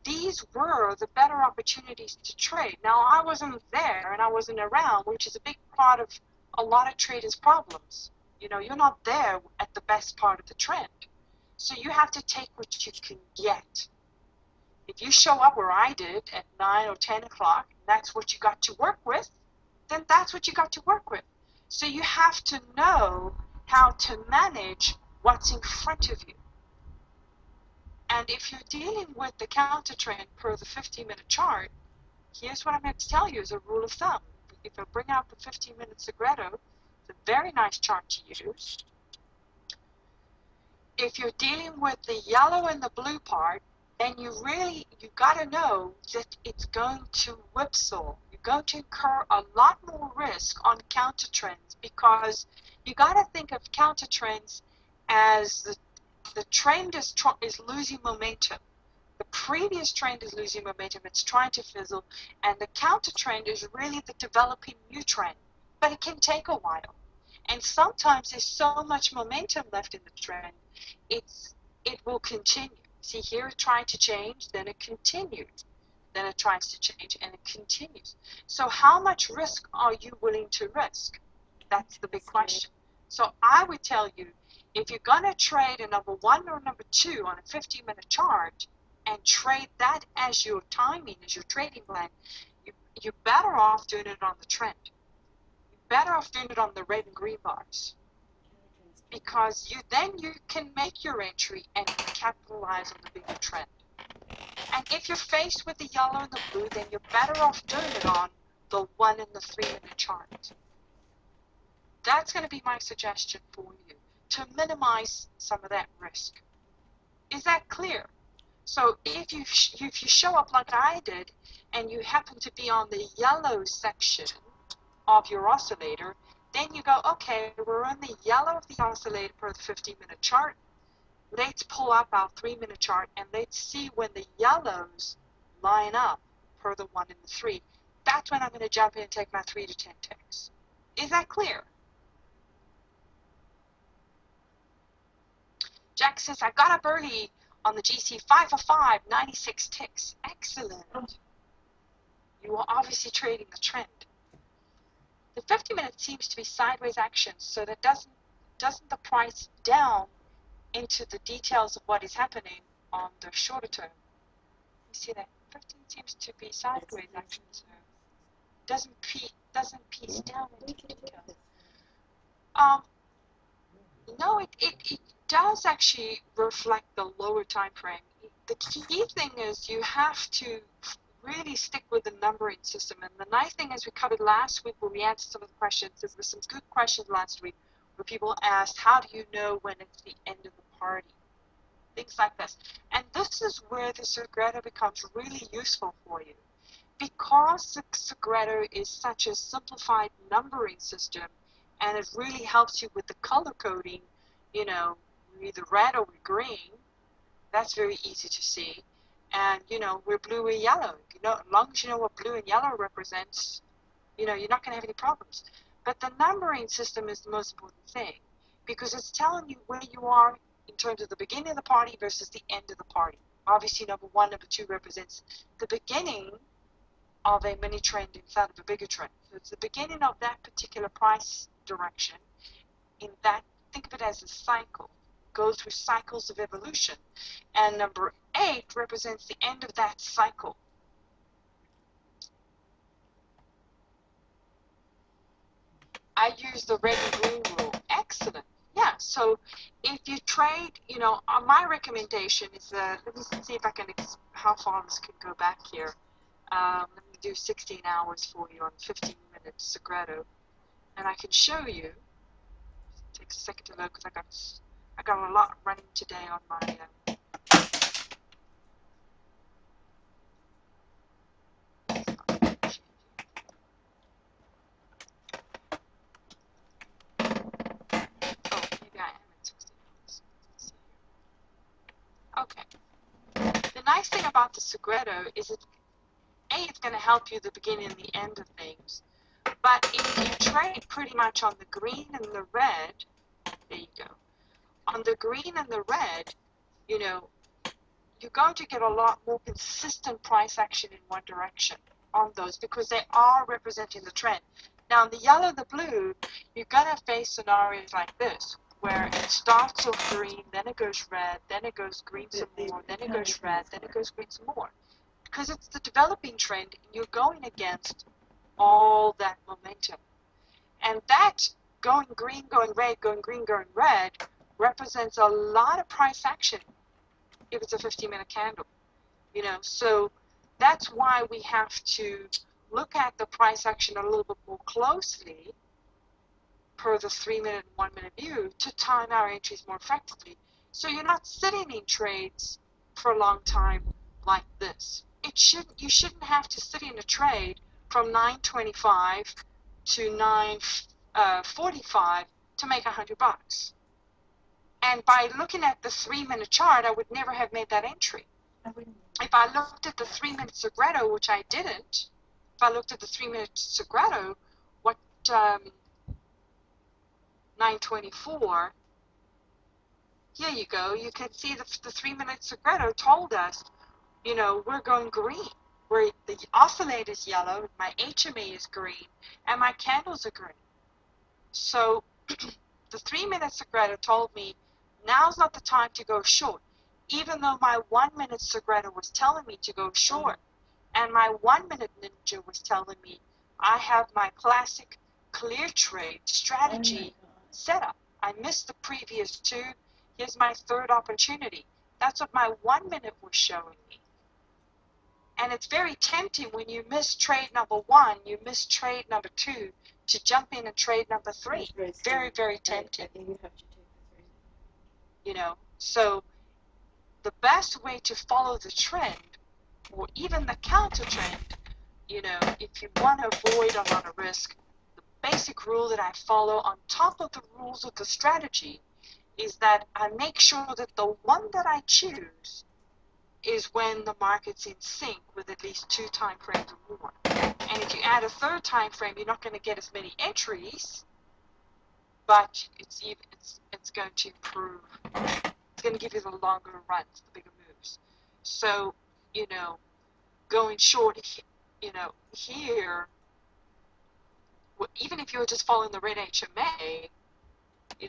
these were the better opportunities to trade. Now, I wasn't there and I wasn't around, which is a big part of a lot of traders' problems. You know, you're not there at the best part of the trend. So you have to take what you can get. If you show up where I did at 9 or 10 o'clock, and that's what you got to work with, then that's what you got to work with. So you have to know how to manage what's in front of you. And if you're dealing with the counter trend per the 15-minute chart, here's what I'm going to tell you as a rule of thumb. If I bring out the 15-minute Segredo, it's a very nice chart to use. If you're dealing with the yellow and the blue part, then you got to know that it's going to whipsaw. You're going to incur a lot more risk on counter trends, because you got to think of counter trends as the trend is losing momentum. The previous trend is losing momentum. It's trying to fizzle, and the counter trend is really the developing new trend. But it can take a while, and sometimes there's so much momentum left in the trend, it will continue. See, here it tried to change, then it continues. Then it tries to change, and it continues. So how much risk are you willing to risk? That's the big question. So I would tell you, if you're going to trade a number 1 or number 2 on a 15-minute chart and trade that as your timing, as your trading plan, you're better off doing it on the trend. You're better off doing it on the red and green bars, because then you can make your entry and capitalize on the bigger trend. And if you're faced with the yellow and the blue, then you're better off doing it on the 1 and the 3-minute chart. That's going to be my suggestion for you, to minimize some of that risk. Is that clear? So if you show up like I did, and you happen to be on the yellow section of your oscillator, then you go, okay, we're on the yellow of the oscillator per the 15-minute chart. let's pull up our 3-minute chart and let's see when the yellows line up per the 1 and the 3. That's when I'm going to jump in and take my 3 to 10 ticks. Is that clear? Jack says, I got up early on the GC 5 for 5, 96 ticks. Excellent. You are obviously trading the trend. The 50-minute seems to be sideways action, so that doesn't the price down into the details of what is happening on the shorter term. You see that 15 seems to be sideways action, so doesn't piece down into the details. No, it does actually reflect the lower time frame. The key thing is you have to really stick with the numbering system. And the nice thing is we covered last week where we answered some of the questions. There were some good questions last week where people asked, how do you know when it's the end of the party? Things like this. And this is where the Segredo becomes really useful for you. Because the Segredo is such a simplified numbering system, and it really helps you with the color coding, you know, we're either red or we're green. That's very easy to see. And, you know, we're blue or yellow. You know, as long as you know what blue and yellow represents, you know, you're not going to have any problems. But the numbering system is the most important thing because it's telling you where you are in terms of the beginning of the party versus the end of the party. Obviously, number 1, number 2 represents the beginning of a mini trend inside of a bigger trend. So it's the beginning of that particular price direction. In that, think of it as a cycle. Go through cycles of evolution. And number 8 represents the end of that cycle. I use the red and green rule. Excellent. Yeah, so if you trade, you know, my recommendation is, let me see if I can, how far this can go back here. Let me do 16 hours for you on 15 minutes Segredo. And I can show you, it takes a second to load because I got a lot running today on my, oh, maybe I am at 16 hours. Let's see here. Okay. The nice thing about the Segredo is it's going to help you the beginning and the end of things. But if you trade pretty much on the green and the red, there you go. On the green and the red, you know, you're going to get a lot more consistent price action in one direction on those because they are representing the trend. Now, in the yellow and the blue, you're going to face scenarios like this, where it starts off green, then it goes red, then it goes green some more, then it goes red, then it goes green some more. Because it's the developing trend, and you're going against all that momentum. And that going green, going red, going green, going red represents a lot of price action if it's a 15-minute candle, you know. So that's why we have to look at the price action a little bit more closely per the 3-minute and 1-minute view to time our entries more effectively. So you're not sitting in trades for a long time like this. You shouldn't have to sit in a trade from 9:25 to 9:45 to make $100. And by looking at the 3-minute chart, I would never have made that entry. If I looked at the 3-minute Segredo, which I didn't, if I looked at the 3-minute Segredo, what 9:24, here you go. You can see the 3-minute Segredo told us, you know, we're going green. Where the oscillator is yellow, my HMA is green, and my candles are green. So the 3-minute Segredo told me now's not the time to go short, even though my 1-minute Segredo was telling me to go short, and my 1-minute Ninja was telling me I have my classic clear trade strategy set up. I missed the previous 2. Here's my 3rd opportunity. That's what my 1-minute was showing me. And it's very tempting when you miss trade number 1, you miss trade number 2 to jump in and trade number 3. Very, very tempting. You know, so the best way to follow the trend or even the counter trend, you know, if you want to avoid a lot of risk, the basic rule that I follow on top of the rules of the strategy is that I make sure that the one that I choose is when the market's in sync with at least 2 time frames or more. And if you add a third time frame, you're not going to get as many entries, but it's going to improve. It's going to give you the longer runs, the bigger moves. So, going short, here, even if you're just following the red HMA,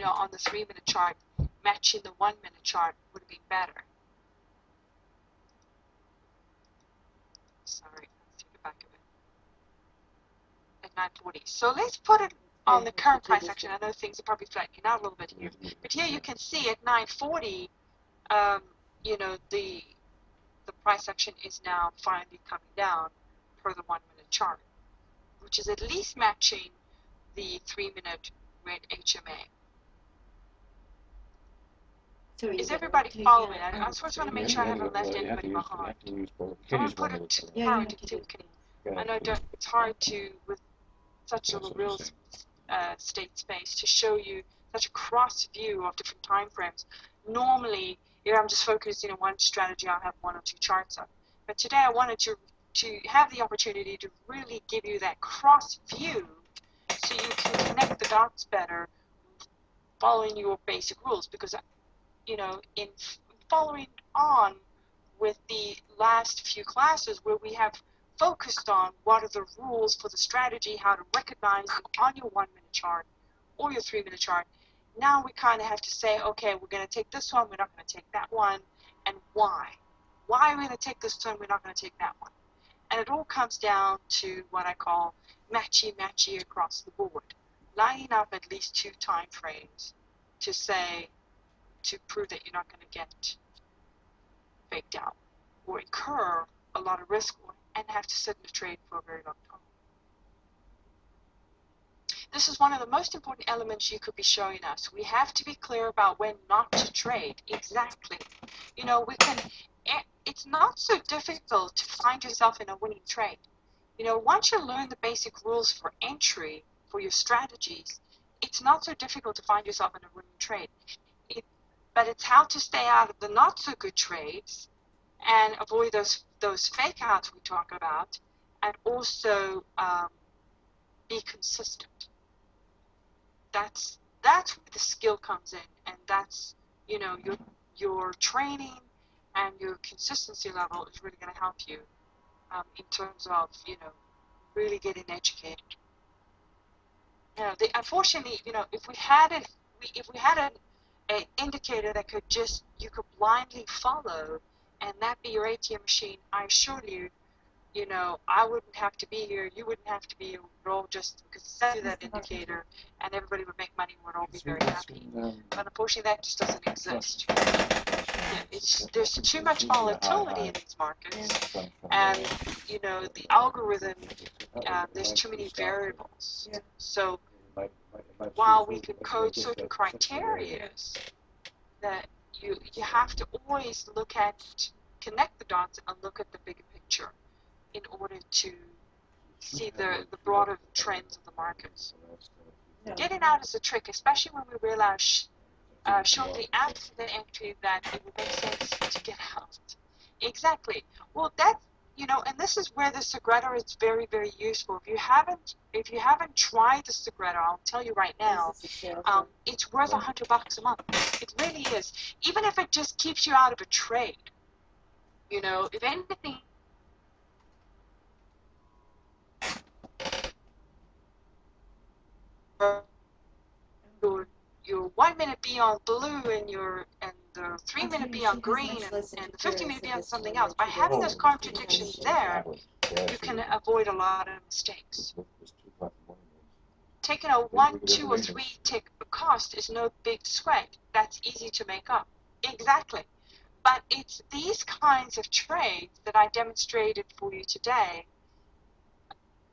on the 3-minute chart, matching the 1-minute chart would have been better. Sorry, let's take it back a bit. At 9:40. So let's put it on the current price action. I know things are probably flattening out a little bit here, but here you can see at 9:40, the price action is now finally coming down per the 1-minute chart, which is at least matching the 3-minute red HMA. So Is everybody following? I just want to make sure I haven't left anybody behind. I'm going to put it to the current if you can. I know it's hard to, with such a real estate space, to show you such a cross view of different time frames. Normally, if I'm just focusing on one strategy, I'll have 1 or 2 charts up. But today I wanted to have the opportunity to really give you that cross view so you can connect the dots better following your basic rules, because in following on with the last few classes where we have focused on what are the rules for the strategy, how to recognize them on your 1-minute chart or your 3-minute chart, now we kind of have to say, okay, we're going to take this one, we're not going to take that one, and why? Why are we going to take this one, we're not going to take that one? And it all comes down to what I call matchy-matchy across the board, lining up at least 2 time frames to prove that you're not going to get faked out or incur a lot of risk and have to sit in a trade for a very long time. This is one of the most important elements you could be showing us. We have to be clear about when not to trade. Exactly. It's not so difficult to find yourself in a winning trade. Once you learn the basic rules for entry for your strategies, it's not so difficult to find yourself in a winning trade. But it's how to stay out of the not so good trades and avoid those fake outs we talk about, and also be consistent. That's where the skill comes in, and that's your training and your consistency level is really going to help you in terms of really getting educated. Unfortunately, if we had an indicator that you could blindly follow, and that be your ATM machine, I assure you, I wouldn't have to be here, you wouldn't have to be here, we'd all just send you that indicator, and everybody would make money, we'd all be very happy. But unfortunately, that just doesn't exist. There's too much volatility in these markets, and the algorithm, there's too many variables. So while we can code certain criteria, that you have to always connect the dots and look at the bigger picture in order to see the broader trends of the markets. Getting out is a trick, especially when we realize shortly after the entry that it would make sense to get out. Exactly. Well, and this is where the Segredo is very, very useful. If you haven't tried the Segredo, I'll tell you right now, it's worth $100 a month. It really is. Even if it just keeps you out of a trade. If anything, your 1 minute be on blue and the 3-minute be on green and the 15-minute be on something else. By having those contradictions there, you can avoid a lot of mistakes. Taking a 1, 2, or 3 tick cost is no big sweat. That's easy to make up. Exactly. But it's these kinds of trades that I demonstrated for you today.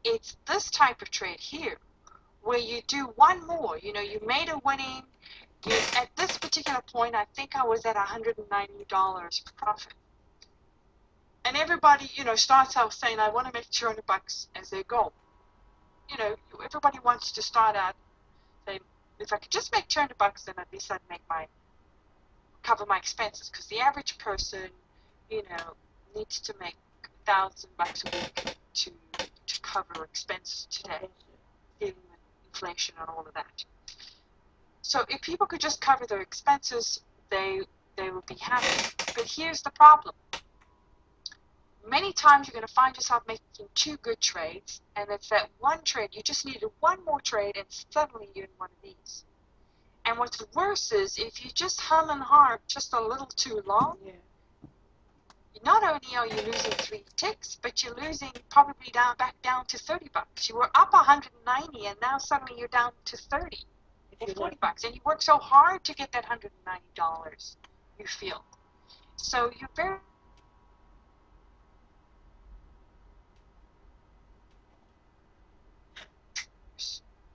It's this type of trade here where you do one more. You made a winning. At this particular point, I think I was at $190 profit. And everybody, starts out saying, I want to make $200 as their goal. Everybody wants to start out saying, if I could just make $200, then at least I'd make my cover my expenses, because the average person, needs to make $1,000 a week to cover expenses today, dealing with inflation and all of that. So if people could just cover their expenses, they would be happy. But here's the problem. Many times you're going to find yourself making two good trades, and it's that one trade, you just needed one more trade, and suddenly you're in one of these. And what's worse is if you just hum and harp just a little too long, not only are you losing 3 ticks, but you're losing probably back down to $30. You were up 190, and now suddenly you're down to 30 or $40, and you work so hard to get that $190. You feel so you're very.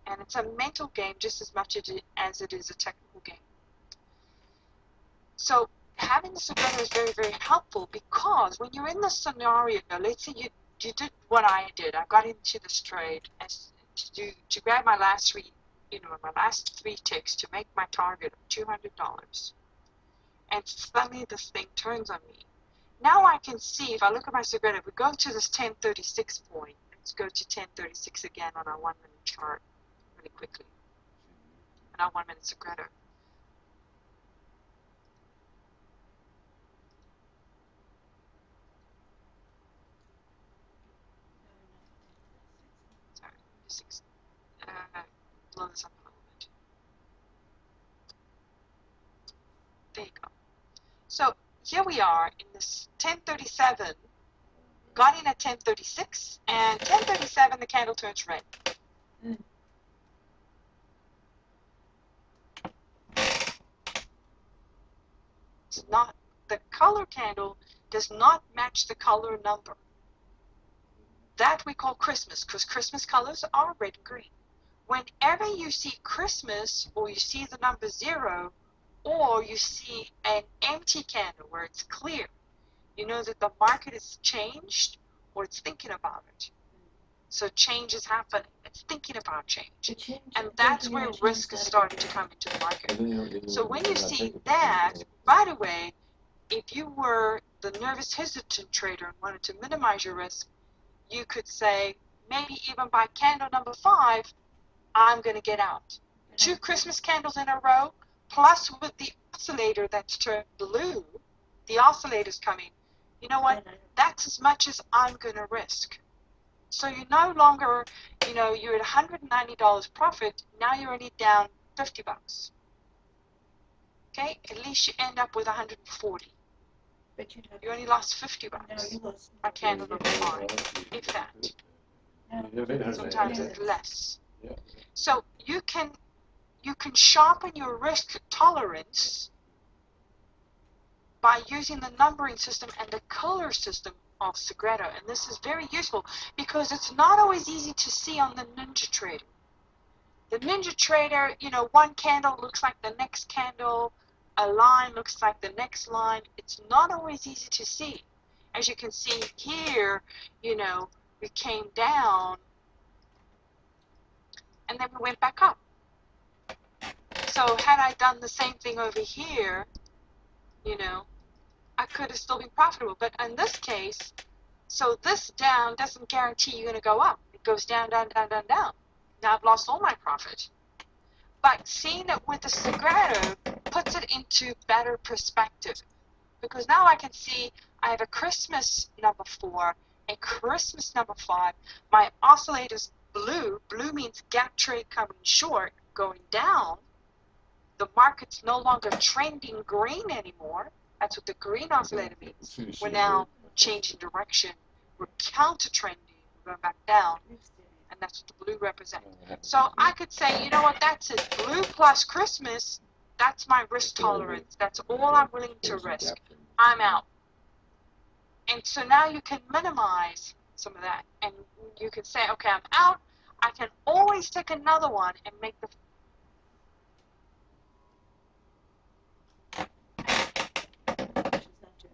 And it's a mental game just as much as it is a technical game. So having the segredo is very, very helpful, because when you're in the scenario, let's say you did what I did. I got into this trade to grab my last three ticks to make my target of $200. And suddenly this thing turns on me. Now I can see, if I look at my segredo, if we go to this 1036 point, let's go to 1036 again on our 1 minute chart really quickly. And our 1 minute segredo. Blow this up a little bit. There you go. So here we are in this 1037, got in at 1036, and 1037 the candle turns red. It's not, the color candle does not match the color number. That we call Christmas, because Christmas colors are red and green. Whenever you see Christmas, or you see the number 0, or you see an empty candle where it's clear, you know that the market has changed, or it's thinking about it. So change is happening. It's thinking about change. And that's where risk is starting to come into the market. So when you see that, right away, if you were the nervous, hesitant trader and wanted to minimize your risk, you could say, maybe even by candle number 5, I'm going to get out. 2 Christmas candles in a row, plus with the oscillator that's turned blue, the oscillator's coming. You know what? That's as much as I'm going to risk. So you're no longer, you're at $190 profit. Now you're only down $50. Okay? At least you end up with 140. But you only lost $50 by candle number 5, if that. Sometimes it's less. So you can sharpen your risk tolerance by using the numbering system and the color system of Segredo. And this is very useful because it's not always easy to see on the Ninja Trader. The Ninja Trader, one candle looks like the next candle, a line looks like the next line. It's not always easy to see. As you can see here, we came down and then we went back up. So had I done the same thing over here, I could have still been profitable. But in this case, so this down doesn't guarantee you're going to go up. It goes down, down, down, down, down. Now I've lost all my profit. But seeing it with the Segredo puts it into better perspective. Because now I can see I have a Christmas number 4, a Christmas number 5. My oscillator's blue. Blue means gap trade coming short, going down. The market's no longer trending green anymore. That's what the green oscillator means. We're now changing direction. We're counter trending. We're going back down. And that's what the blue represents. So I could say, you know what, that's it. Blue plus Christmas, that's my risk tolerance. That's all I'm willing to risk. I'm out. And so now you can minimize some of that. And you can say, okay, I'm out. I can always take another one and make the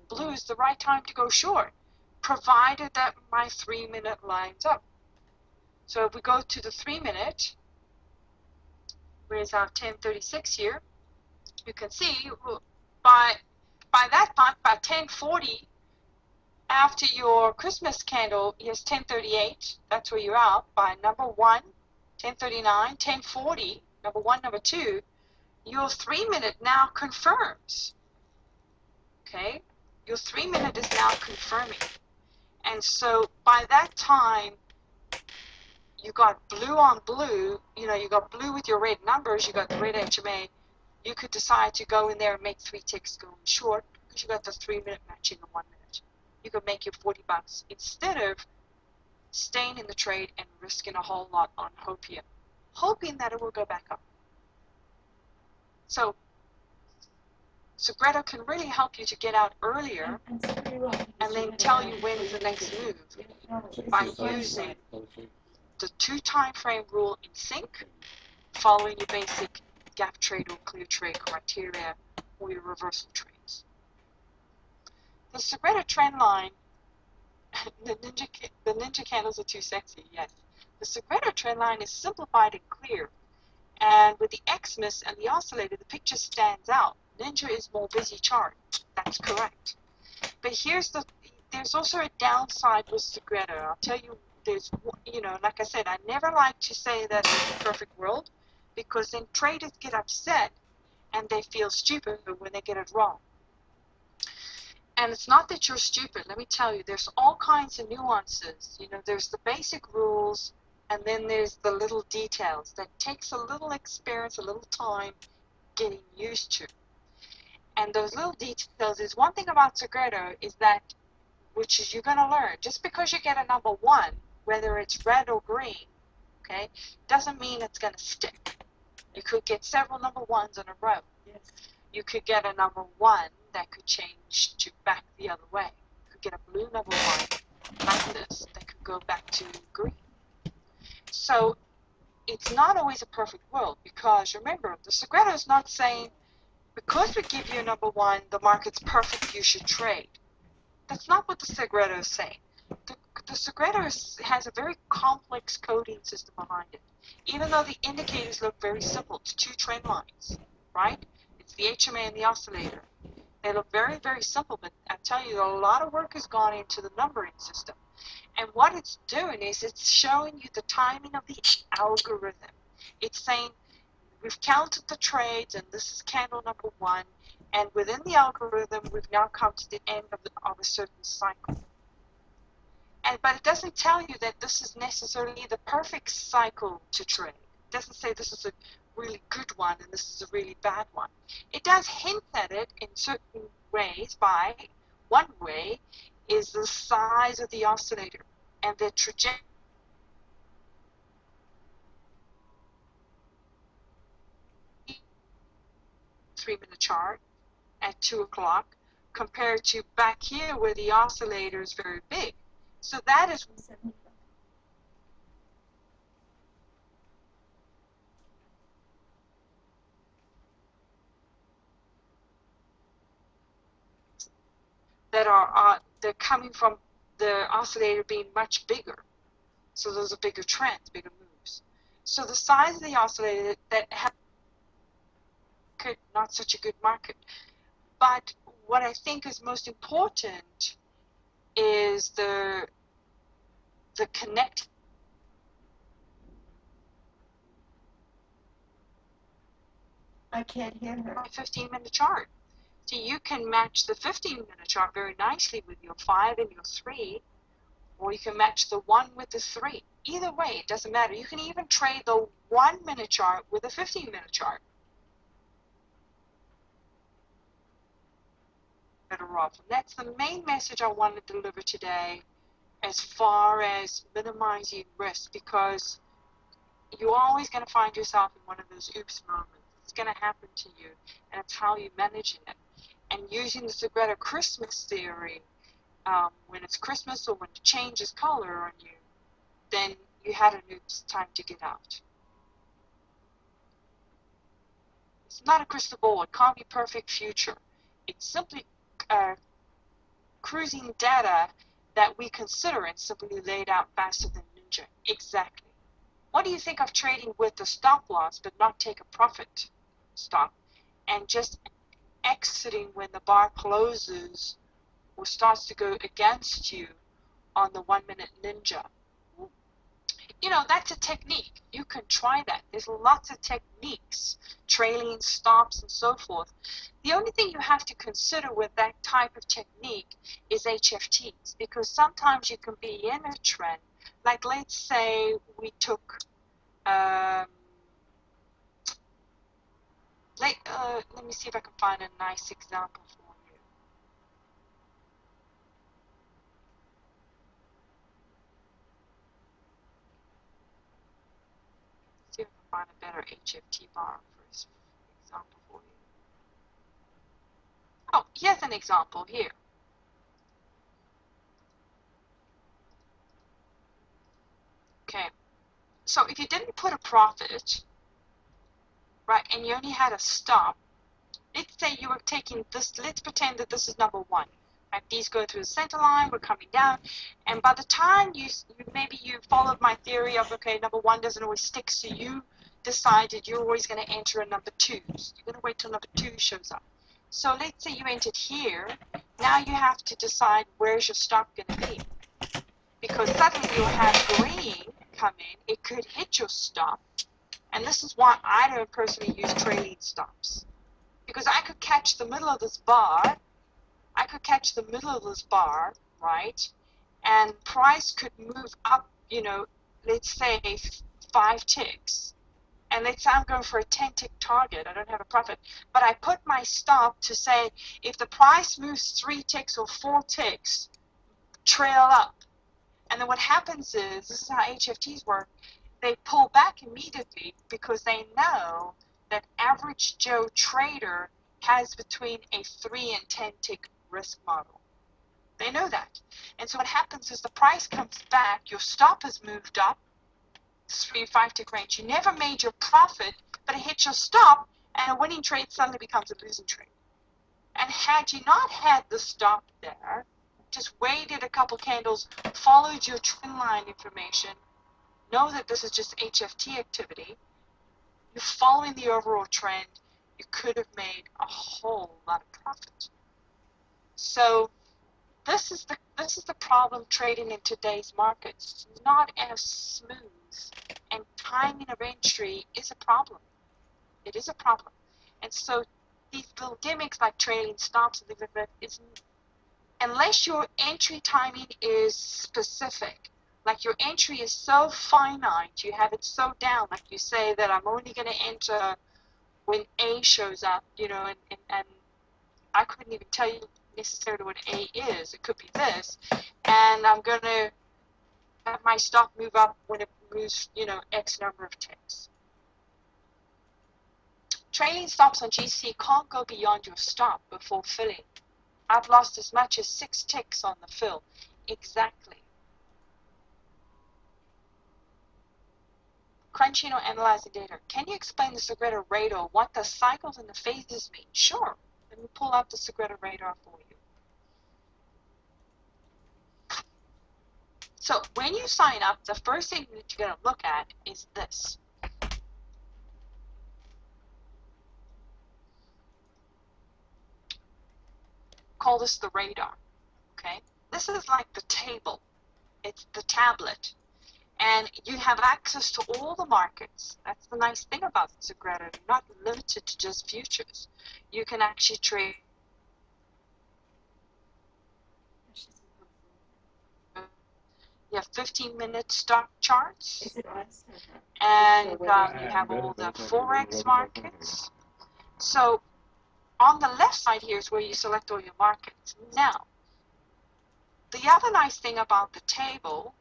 blue is the right time to go short, provided that my 3-minute lines up. So if we go to the 3-minute, where's our 1036 here, you can see by that time, by 10:40, after your Christmas candle is 10:38, that's where you're out. By number 1, 10:39, 10:40, number 1, number 2, your 3-minute now confirms. Okay? Your 3-minute is now confirming. And so by that time, you got blue on blue, you got blue with your red numbers, you got the red HMA. You could decide to go in there and make 3 ticks go short because you got the 3-minute matching the 1 minute. You could make your $40 instead of staying in the trade and risking a whole lot on hoping that it will go back up. So Segredo can really help you to get out earlier and then tell you when's the next move by using the 2 time frame rule in sync, following your basic gap trade or clear trade criteria or your reversal trades. The Segredo trend line, the ninja candles are too sexy, yes. The Segredo trend line is simplified and clear, and with the Xmas and the oscillator, the picture stands out. Ninja is more busy chart. That's correct. But there's also a downside with Segredo. I'll tell you, like I said, I never like to say that it's a perfect world because then traders get upset and they feel stupid when they get it wrong. And it's not that you're stupid. Let me tell you, there's all kinds of nuances. There's the basic rules, and then there's the little details that takes a little experience, a little time getting used to. And those little details is one thing about Segredo is that, which is you're going to learn. Just because you get a number 1, whether it's red or green, okay, doesn't mean it's going to stick. You could get several number 1s in a row. Yes. You could get a number 1 that could change to back the other way. You could get a blue number 1 like this that could go back to green. So it's not always a perfect world because remember, the Segredo is not saying because we give you a number 1, the market's perfect, you should trade. That's not what the Segredo is saying. The Segredo has a very complex coding system behind it. Even though the indicators look very simple, it's 2 trend lines, right? It's the HMA and the oscillator. They look very, very simple, but I tell you, a lot of work has gone into the numbering system. And what it's doing is it's showing you the timing of the algorithm. It's saying, we've counted the trades, and this is candle number 1, and within the algorithm, we've now come to the end of a certain cycle. But it doesn't tell you that this is necessarily the perfect cycle to trade. It doesn't say this is a really good one and this is a really bad one. It does hint at it in certain ways. By one way is the size of the oscillator and the trajectory. 3-minute chart at 2 o'clock compared to back here where the oscillator is very big. So that is that they're coming from the oscillator being much bigger. So those are bigger trends, bigger moves. So the size of the oscillator that has not such a good market. But what I think is most important is the connect. I can't hear her. 15-minute chart. So you can match the 15-minute chart very nicely with your 5 and your 3, or you can match the 1 with the 3. Either way, it doesn't matter. You can even trade the 1-minute chart with a 15-minute chart. Better off. And that's the main message I want to deliver today as far as minimizing risk, because you're always going to find yourself in one of those oops moments. It's going to happen to you, and it's how you're managing it. And using the Segredo Christmas theory, when it's Christmas or when it changes color on you, then you had an oops time to get out. It's not a crystal ball. It can't be perfect future. It's simply cruising data that we consider and simply laid out faster than Ninja. Exactly. What do you think of trading with the stop loss but not take a profit stop and just exiting when the bar closes or starts to go against you on the 1 minute ninja. That's a technique. You can try that. There's lots of techniques, trailing stops and so forth. The only thing you have to consider with that type of technique is HFTs, because sometimes you can be in a trend. Like, let's say we took, let me see if I can find a nice example for you. See if I can find a better HFT bar for example for you. Oh, here's an example here. Okay, so if you didn't put a profit, right, and you only had a stop, let's say you were taking this, let's pretend that this is number one, right? These go through the center line, we're coming down, and by the time you maybe you followed my theory of, okay, number one doesn't always stick, so you decided you're always going to enter a number two. So you're going to wait till number two shows up. So let's say you entered here. Now you have to decide where's your stop going to be, because suddenly you'll have green come in. It could hit your stop, and this is why I don't personally use trailing stops, because I could catch the middle of this bar. Right? And price could move up, let's say 5 ticks. And let's say I'm going for a 10 tick target. I don't have a profit. But I put my stop to say, if the price moves 3 ticks or 4 ticks, trail up. And then what happens is, this is how HFTs work, they pull back immediately because they know that average Joe trader has between a 3 and 10 tick risk model. They know that. And so what happens is the price comes back, your stop has moved up, 3 to 5 tick range. You never made your profit, but it hit your stop, and a winning trade suddenly becomes a losing trade. And had you not had the stop there, just waited a couple candles, followed your trend line information, know that this is just HFT activity, you're following the overall trend, you could have made a whole lot of profit. So this is the problem trading in today's markets. It's not as smooth, and timing of entry is a problem. It is a problem. And so these little gimmicks like trailing stops and things like that, unless your entry timing is specific, like your entry is so finite, you have it so down, like you say that I'm only going to enter when A shows up, and I couldn't even tell you necessarily what A is. It could be this, and I'm going to have my stop move up when it moves, X number of ticks. Trailing stops on GC can't go beyond your stop before filling. I've lost as much as 6 ticks on the fill. Exactly. Crunching or analyzing data. Can you explain the Segredo radar? What the cycles and the phases mean? Sure. Let me pull out the Segredo radar for you. So when you sign up, the first thing that you're going to look at is this. Call this the radar. Okay? This is like the table. It's the tablet. And you have access to all the markets. That's the nice thing about Segredo. You're not limited to just futures. You can actually trade. You have 15-minute stock charts. Is it us? And you have all the Forex markets. So on the left side here is where you select all your markets. Now, the other nice thing about the table,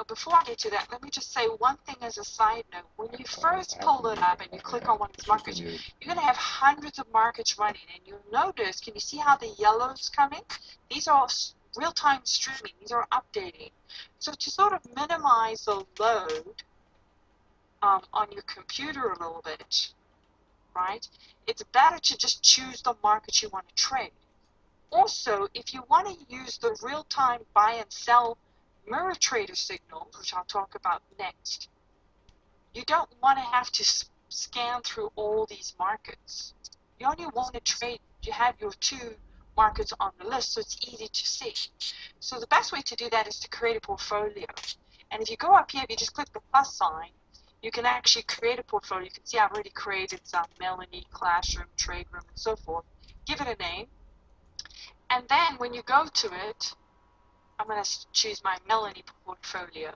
before I get to that, let me just say one thing as a side note. When you first pull it up and you click on one of these markets, you're going to have hundreds of markets running, and you'll notice, can you see how the yellows come in? These are all real-time streaming. These are updating. So to sort of minimize the load on your computer a little bit, right, it's better to just choose the market you want to trade. Also, if you want to use the real-time buy and sell mirror trader signals, which I'll talk about next, you don't want to have to scan through all these markets. You only want to trade, you have your 2 markets on the list, so it's easy to see. So the best way to do that is to create a portfolio. And if you go up here, if you just click the plus sign, you can actually create a portfolio. You can see I've already created some Melanie, Classroom, Trade Room, and so forth. Give it a name. And then when you go to it, I'm going to choose my Melanie portfolio.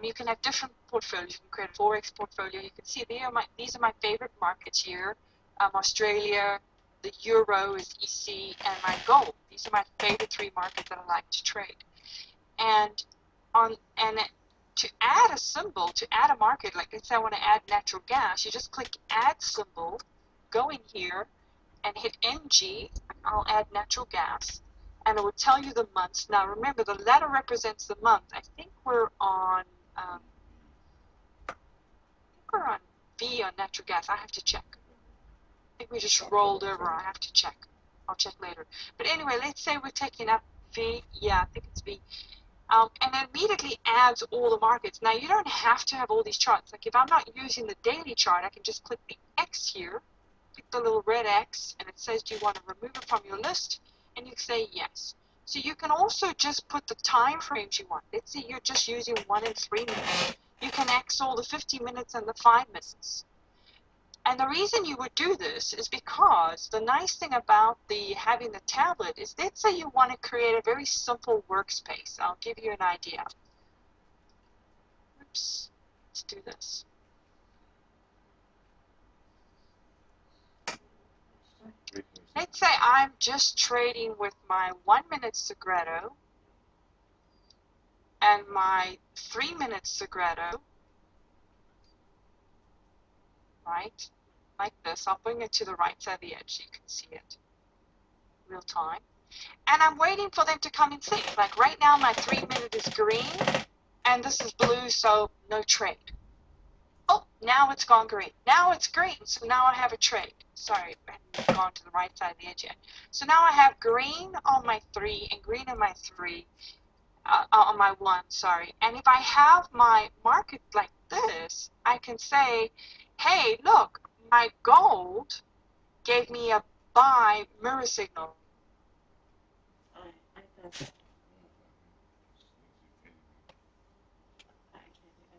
You can have different portfolios. You can create a Forex portfolio. You can see these are my favorite markets here. Australia, the Euro is EC, and my gold. These are my favorite 3 markets that I like to trade. And to add a symbol, to add a market, like let's say I want to add natural gas, you just click add symbol, go in here, and hit NG. I'll add natural gas, and it will tell you the months. Now remember, the letter represents the month. I think we're on V on natural gas. I have to check. I think we just rolled over. I have to check. I'll check later. But anyway, let's say we're taking up V. Yeah, I think it's V. And it immediately adds all the markets. Now you don't have to have all these charts. Like if I'm not using the daily chart, I can just click the X here, click the little red X, and it says, do you want to remove it from your list? And you say yes. So you can also just put the time frames you want. Let's say you're just using 1 and 3 minutes. You can X all the 50 minutes and the 5 minutes. And the reason you would do this is because the nice thing about having the tablet is, let's say you want to create a very simple workspace. I'll give you an idea. Oops, let's do this. Let's say I'm just trading with my 1 minute Segredo and my 3 minute Segredo, right? Like this. I'll bring it to the right side of the edge so you can see it real time. And I'm waiting for them to come in sync. Like right now, my 3 minute is green, and this is blue, so no trade. Oh, now it's gone green. Now it's green, so now I have a trade. Sorry, I haven't gone to the right side of the edge yet. So now I have green on my 3 and green on my 3, on my 1, sorry. And if I have my market like this, I can say, hey, look, my gold gave me a buy mirror signal.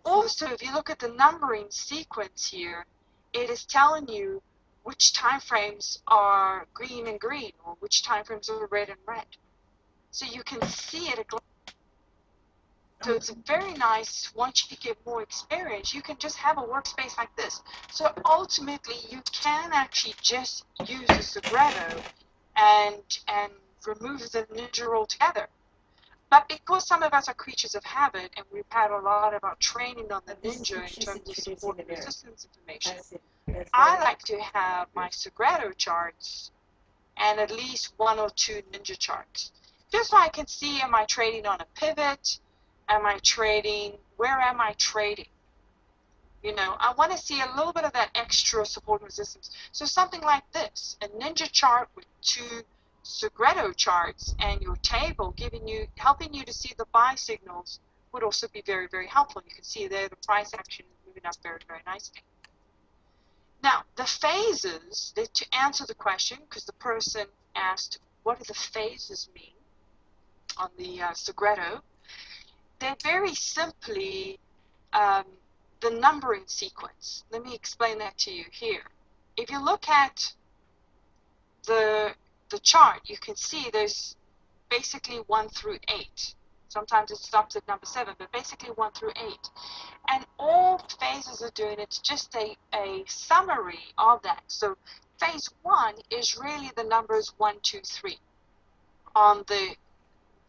Also, if you look at the numbering sequence here, it is telling you which time frames are green and green, or which time frames are red and red. So you can see it. So it's very nice. Once you get more experience, you can just have a workspace like this. So ultimately, you can actually just use the Segredo and remove the ninja altogether. But because some of us are creatures of habit, and we've had a lot of our training on the ninja in terms of support and resistance information, I like to have my Segredo charts and at least 1 or 2 ninja charts. Just so I can see, am I trading on a pivot? Am I trading? Where am I trading? You know, I want to see a little bit of that extra support and resistance. So something like this, a ninja chart with 2 Segredo charts and your table helping you to see the buy signals would also be very, very helpful. You can see there the price action is moving up very, very nicely. Now, the phases, to answer the question, because the person asked, what do the phases mean on the Segredo? They're very simply the numbering sequence. Let me explain that to you here. If you look at the chart, you can see there's basically 1 through 8. Sometimes it stops at number 7, but basically 1 through 8. And all phases are doing, it's just a summary of that. So phase 1 is really the numbers 1, 2, 3 on the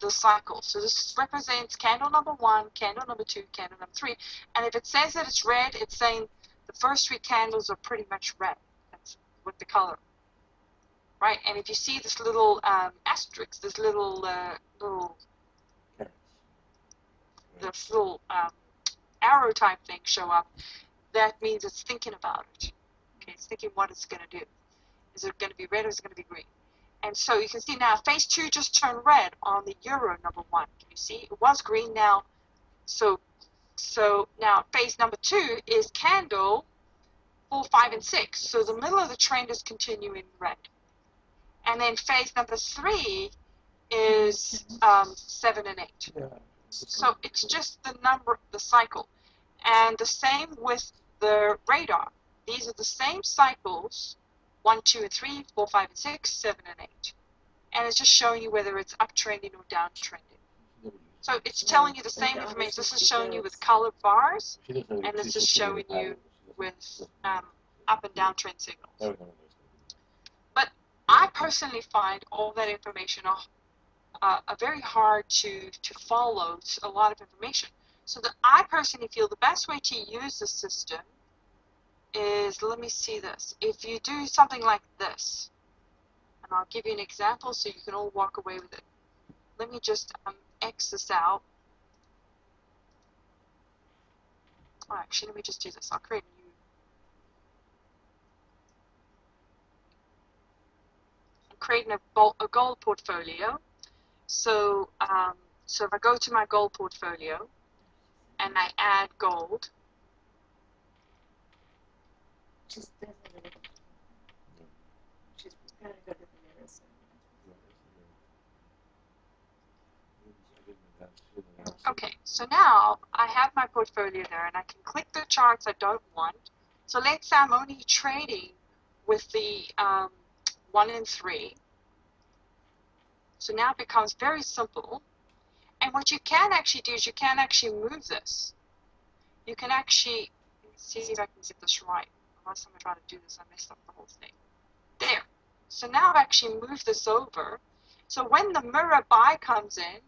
cycle. So this represents candle number 1, candle number 2, candle number 3. And if it says that it's red, it's saying the first 3 candles are pretty much red. That's what the color. Right? And if you see this little asterisk, this little arrow type thing show up, that means it's thinking about it. Okay, it's thinking what it's going to do. Is it going to be red or is it going to be green? And so you can see now phase 2 just turned red on the Euro number 1. Can you see? It was green now. So now phase number 2 is candle 4, 5, and 6. So the middle of the trend is continuing red. And then phase number 3 is 7 and 8. Yeah. So it's just the number, the cycle. And the same with the radar. These are the same cycles, 1, 2, and 3, 4, 5, and 6, 7, and 8. And it's just showing you whether it's uptrending or downtrending. So it's telling you the same information. This is showing you with colored bars, and this is showing you with up and down trend signals. But I personally find all that information are very hard to follow. It's a lot of information. So that I personally feel the best way to use the system is, let me see this. If you do something like this, and I'll give you an example so you can all walk away with it. Let me just X this out. Oh, actually, let me just do this. I'll create a new. I'm creating a gold portfolio. So, so if I go to my gold portfolio and I add gold, She's definitely. She's gotta go to the mirror soon. okay, so now I have my portfolio there and I can click the charts I don't want. So let's say I'm only trading with the 1 and 3. So now it becomes very simple. And what you can actually do is you can actually move this. You can actually, let me see if I can get this right. Last time I tried to do this, I messed up the whole thing. There. So now I've actually moved this over. So when the mirror buy comes in,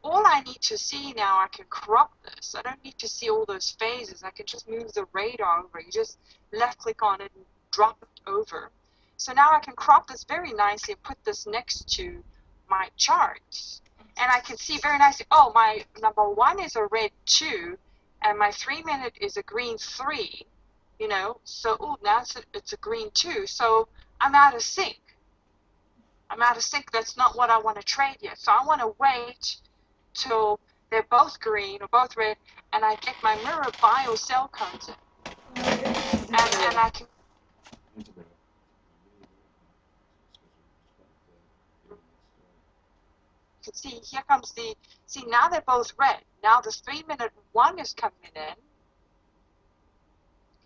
all I need to see now, I can crop this. I don't need to see all those phases. I can just move the radar over. You just left click on it and drop it over. So now I can crop this very nicely and put this next to my charts. And I can see very nicely, oh, my number 1 is a red 2, and my 3-minute is a green 3, you know. So, oh, now it's a green 2. So I'm out of sync. I'm out of sync. That's not what I want to trade yet. So I want to wait till they're both green or both red, and I get my mirror buy or sell comes in. And I can see, here comes see, now they're both red. Now the 3-minute 1 is coming in.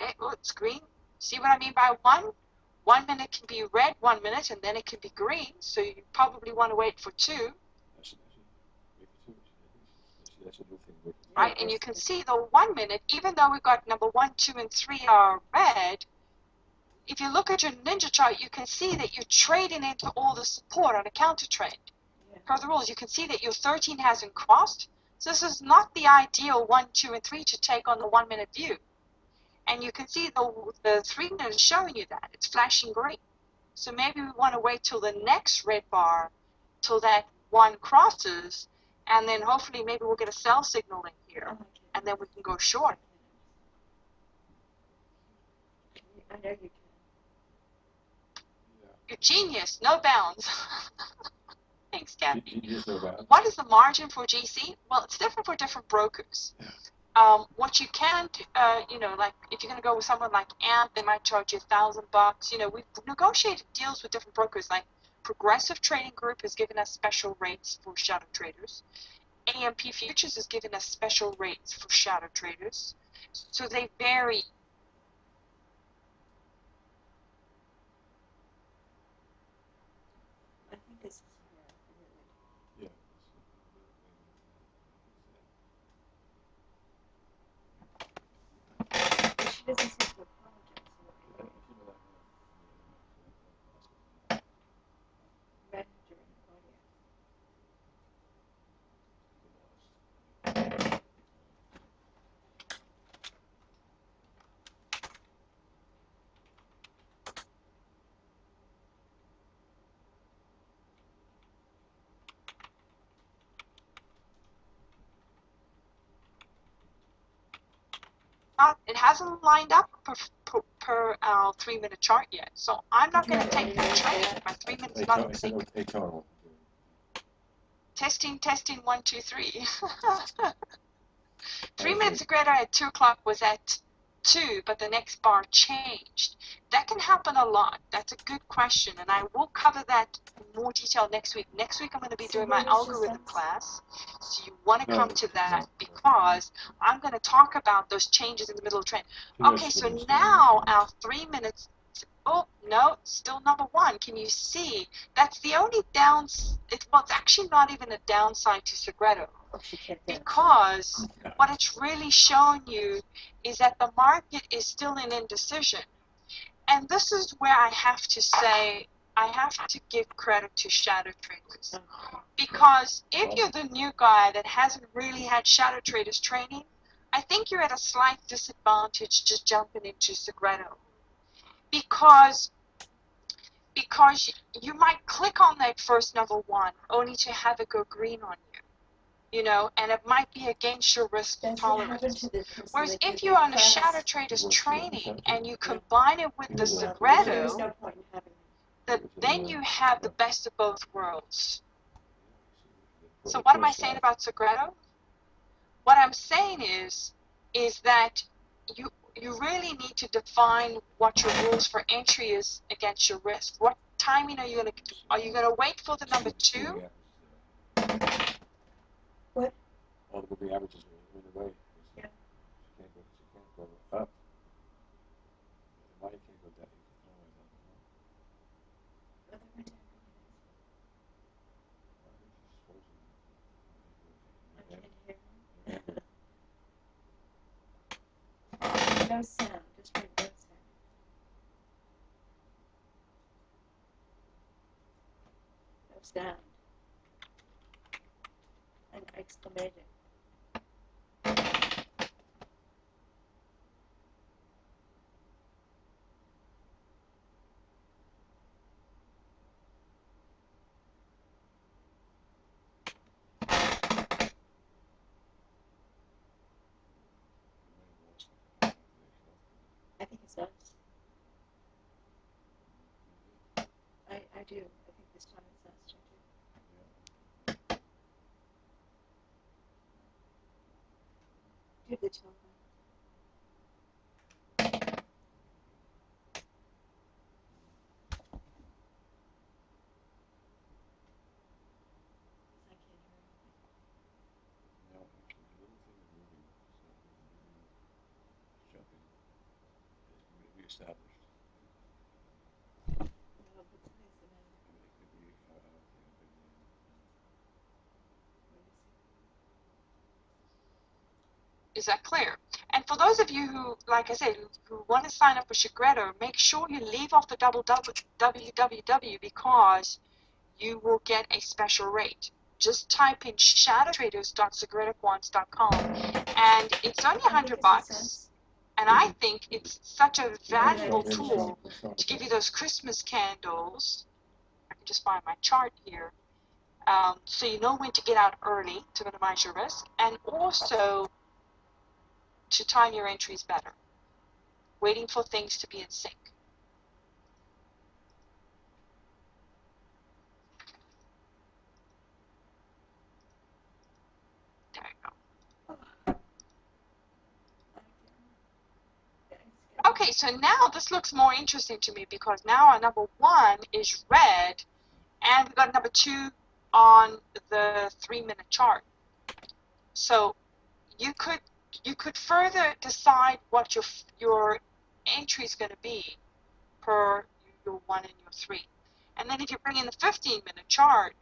Okay, oh, it's green. See what I mean by 1? 1 minute can be red 1 minute, and then it can be green. So you probably want to wait for 2. Right, and you can see the 1 minute, even though we've got number 1, 2, and 3 are red, if you look at your ninja chart, you can see that you're trading into all the support on a counter trend. Per the rules, you can see that your 13 hasn't crossed. So this is not the ideal 1, 2, and 3 to take on the 1 minute view. And you can see the 3 minute is showing you that. It's flashing green. So maybe we want to wait till the next red bar, till that 1 crosses, and then hopefully maybe we'll get a sell signal in here, and then we can go short. I know you can. You're genius, no bounds. Thanks, Kathy. GC no bounds. What is the margin for GC? Well, it's different for different brokers. What you can do, you know, like if you're going to go with someone like AMP, they might charge you $1,000. You know, we've negotiated deals with different brokers. Like Progressive Trading Group has given us special rates for shadow traders. AMP Futures has given us special rates for shadow traders. So they vary. I think this is her. But she doesn't seem to apologize. Read during the audience. It hasn't lined up per our 3-minute chart yet. So I'm not going to take that trade. My 3 minutes not in sync. Testing, 1, 2, 3. 3 minutes ago at 2 o'clock was at 2, but the next bar changed. That can happen a lot. That's a good question, and I will cover that in more detail next week. Next week I'm going to be doing my algorithm class, so you want to come to that because I'm going to talk about those changes in the middle of the trend. Okay, so now our 3 minutes. Oh, no, still number 1. Can you see? That's the only well, it's actually not even a downside to Segredo because what it's really showing you is that the market is still in indecision. And this is where I have to say, I have to give credit to shadow traders. Because if you're the new guy that hasn't really had shadow traders training, I think you're at a slight disadvantage just jumping into Segredo. Because you might click on that first number 1 only to have it go green on you, and it might be against your risk tolerance. Whereas if you're on a shadow traders training and you combine it with the Segredo, then you have the best of both worlds. So what am I saying about Segredo? What I'm saying is that you really need to define what your rules for entry is against your risk. What timing are you going to do? Are you going to wait for the number 2? What? All the moving averages are in the way. Yeah. She can't go up. The money can't go down. No sound, just write no sound. No sound. An exclamation. I think it's us. I do. I think this time it's us, don't you? Do the telephone. I can't hear anything. No, actually, the little thing is moving. So jumping. It's reestablished. No, but something's the matter. It could be, I don't think a big name. Let me see. Is that clear? And for those of you who, like I said, who want to sign up for Segredo, make sure you leave off the www because you will get a special rate. Just type in shadowtraders.segredoquants.com and it's only $100. And I think it's such a valuable tool to give you those Christmas candles. I can just find my chart here. So you know when to get out early to minimize your risk, and also to time your entries better, waiting for things to be in sync. There you go. Okay, so now this looks more interesting to me because now our number 1 is red, and we've got number 2 on the 3-minute chart. So you could further decide what your entry is going to be per your 1 and your 3. And then if you bring in the 15-minute chart,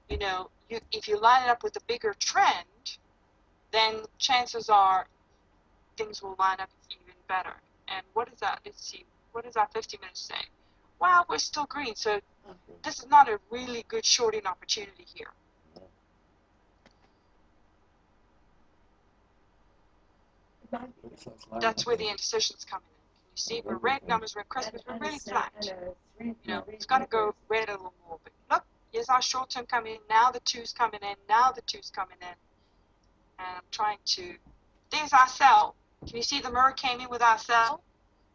if you line it up with a bigger trend, then chances are things will line up even better. And what is that? Let's see. What does our 50 minutes say? Wow, we're still green. So this is not a really good shorting opportunity here. That's where the indecisions come in. Can you see? We're red numbers, we're Christmas, we're really flat. It's got to go red a little more. But look, here's our short term coming in. Now the 2's coming in. Now the 2's coming in. And I'm trying to. There's our sell. Can you see the mirror came in with our sell?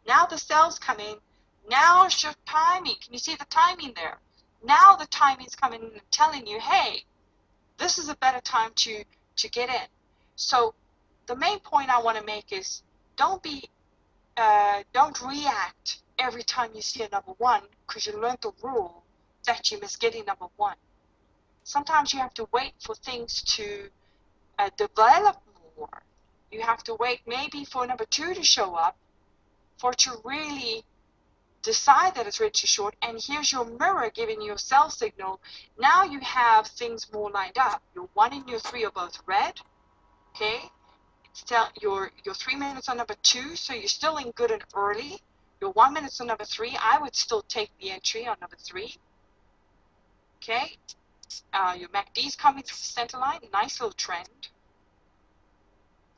Now the sell's coming. Now it's your timing. Can you see the timing there? Now the timing's coming in and telling you, hey, this is a better time to get in. So the main point I want to make is don't be don't react every time you see a number one because you learned the rule that you must get a number one. Sometimes you have to wait for things to develop more. You have to wait maybe for number two to show up for it to really decide that it's ready to short. And here's your mirror giving you a sell signal. Now you have things more lined up. Your one and your three are both red. Okay, your 3 minutes on number two, so you're still in good and early. Your 1 minute on number three, I would still take the entry on number three. Okay, your MACD is coming through the center line, nice little trend.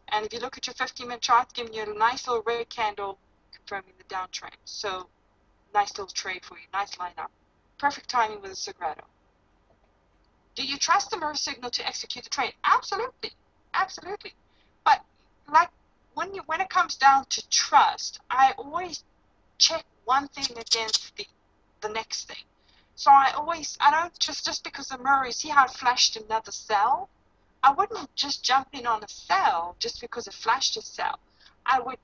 And if you look at your 15-minute chart, it's giving you a nice little red candle confirming the downtrend. So nice little trade for you, nice lineup. Perfect timing with a Segredo. Do you trust the mirror signal to execute the trade? Absolutely, absolutely. But like when it comes down to trust, I always check one thing against the next thing. So I don't just because the mirror, you see how it flashed another sell? I wouldn't just jump in on a sell just because it flashed a sell. I would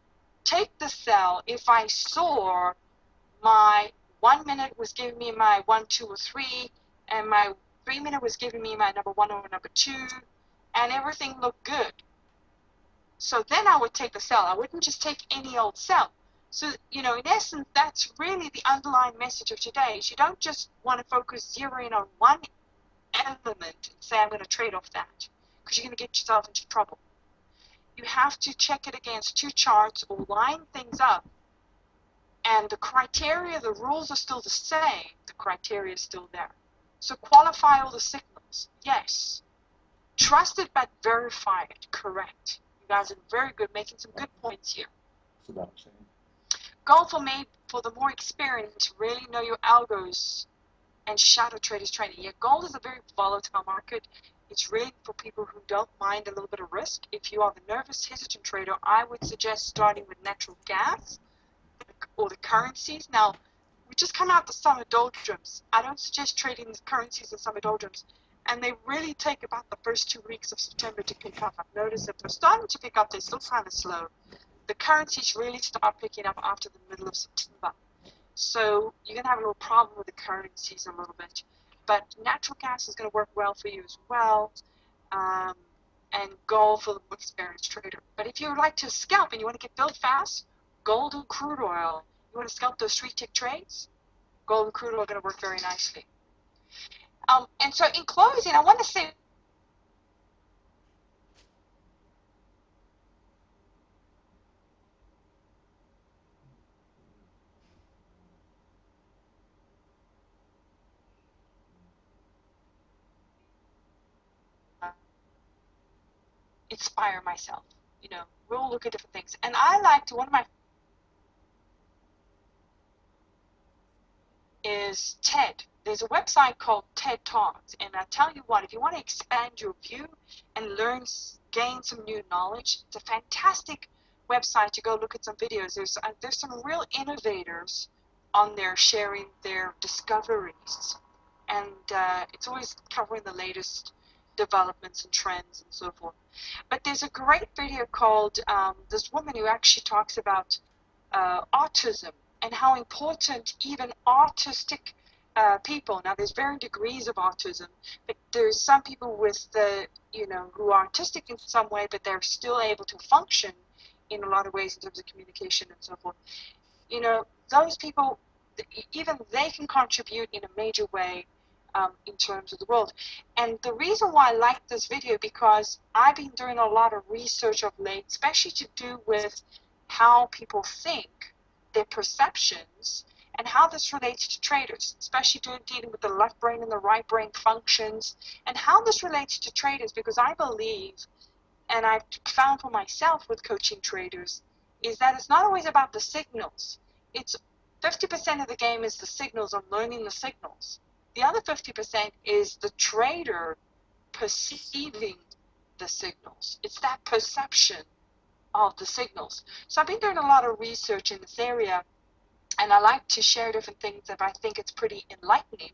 take the sell if I saw my 1 minute was giving me my 1, 2, or 3, and my 3 minute was giving me my number 1 or number 2, and everything looked good. So then I would take the sell. I wouldn't just take any old sell. So, in essence, that's really the underlying message of today is you don't just want to focus zeroing on one element and say, I'm going to trade off that, because you're going to get yourself into trouble. You have to check it against two charts or line things up. And the criteria, the rules are still the same. The criteria is still there. So qualify all the signals. Yes. Trust it, but verify it. Correct. You guys are very good, making some good points here. It's about the same. Goal for the more experienced, really know your algos and shadow traders training. Yeah, gold is a very volatile market. It's really for people who don't mind a little bit of risk. If you are the nervous, hesitant trader, I would suggest starting with natural gas or the currencies. Now, we just come out the summer doldrums. I don't suggest trading the currencies in summer doldrums. And they really take about the first 2 weeks of September to pick up. I've noticed that they're starting to pick up. They're still kind of slow. The currencies really start picking up after the middle of September. So you're going to have a little problem with the currencies a little bit. But natural gas is going to work well for you as well. And gold for the more experienced trader. But if you would like to scalp and you want to get billed fast, gold and crude oil. You want to scalp those 3-tick trades? Gold and crude oil are going to work very nicely. And so in closing, I want to say inspire myself. We'll look at different things. And I like to, one of my is TED. There's a website called TED Talks, and I tell you what, if you want to expand your view and gain some new knowledge, it's a fantastic website to go look at some videos. There's some real innovators on there sharing their discoveries, and it's always covering the latest developments and trends and so forth. But there's a great video called this woman who actually talks about autism and how important even autistic people. Now, there's varying degrees of autism, but there's some people who are autistic in some way, but they're still able to function in a lot of ways in terms of communication and so forth. Those people, even they can contribute in a major way in terms of the world. And the reason why I like this video, because I've been doing a lot of research of late, especially to do with how people think, their perceptions, and how this relates to traders, especially dealing with the left brain and the right brain functions, and how this relates to traders, because I believe, and I've found for myself with coaching traders, is that it's not always about the signals. It's 50% of the game is the signals, on learning the signals. The other 50% is the trader perceiving the signals. It's that perception of the signals. So I've been doing a lot of research in this area, and I like to share different things if I think it's pretty enlightening.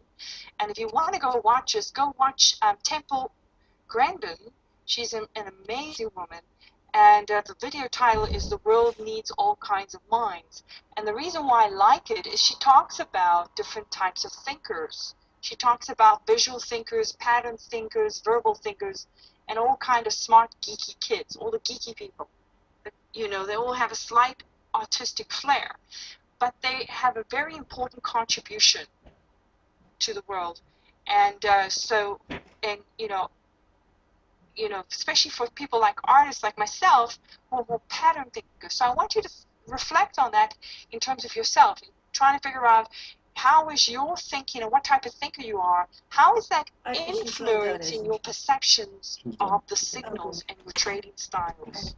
And if you want to go watch this, go watch Temple Grandin. She's an amazing woman, And the video title is The World Needs All Kinds of Minds. And the reason why I like it is she talks about different types of thinkers. She talks about visual thinkers, pattern thinkers, verbal thinkers, and all kind of smart, geeky kids, all the geeky people. You know, they all have a slight artistic flair, but they have a very important contribution to the world. And and especially for people like artists like myself who are pattern thinkers. So I want you to reflect on that in terms of yourself, trying to figure out how is your thinking and what type of thinker you are, how is that She's my daughter, influencing isn't your she? perceptions She's of done. the signals and your trading styles,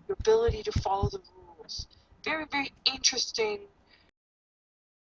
your ability to follow the rules. Very, very interesting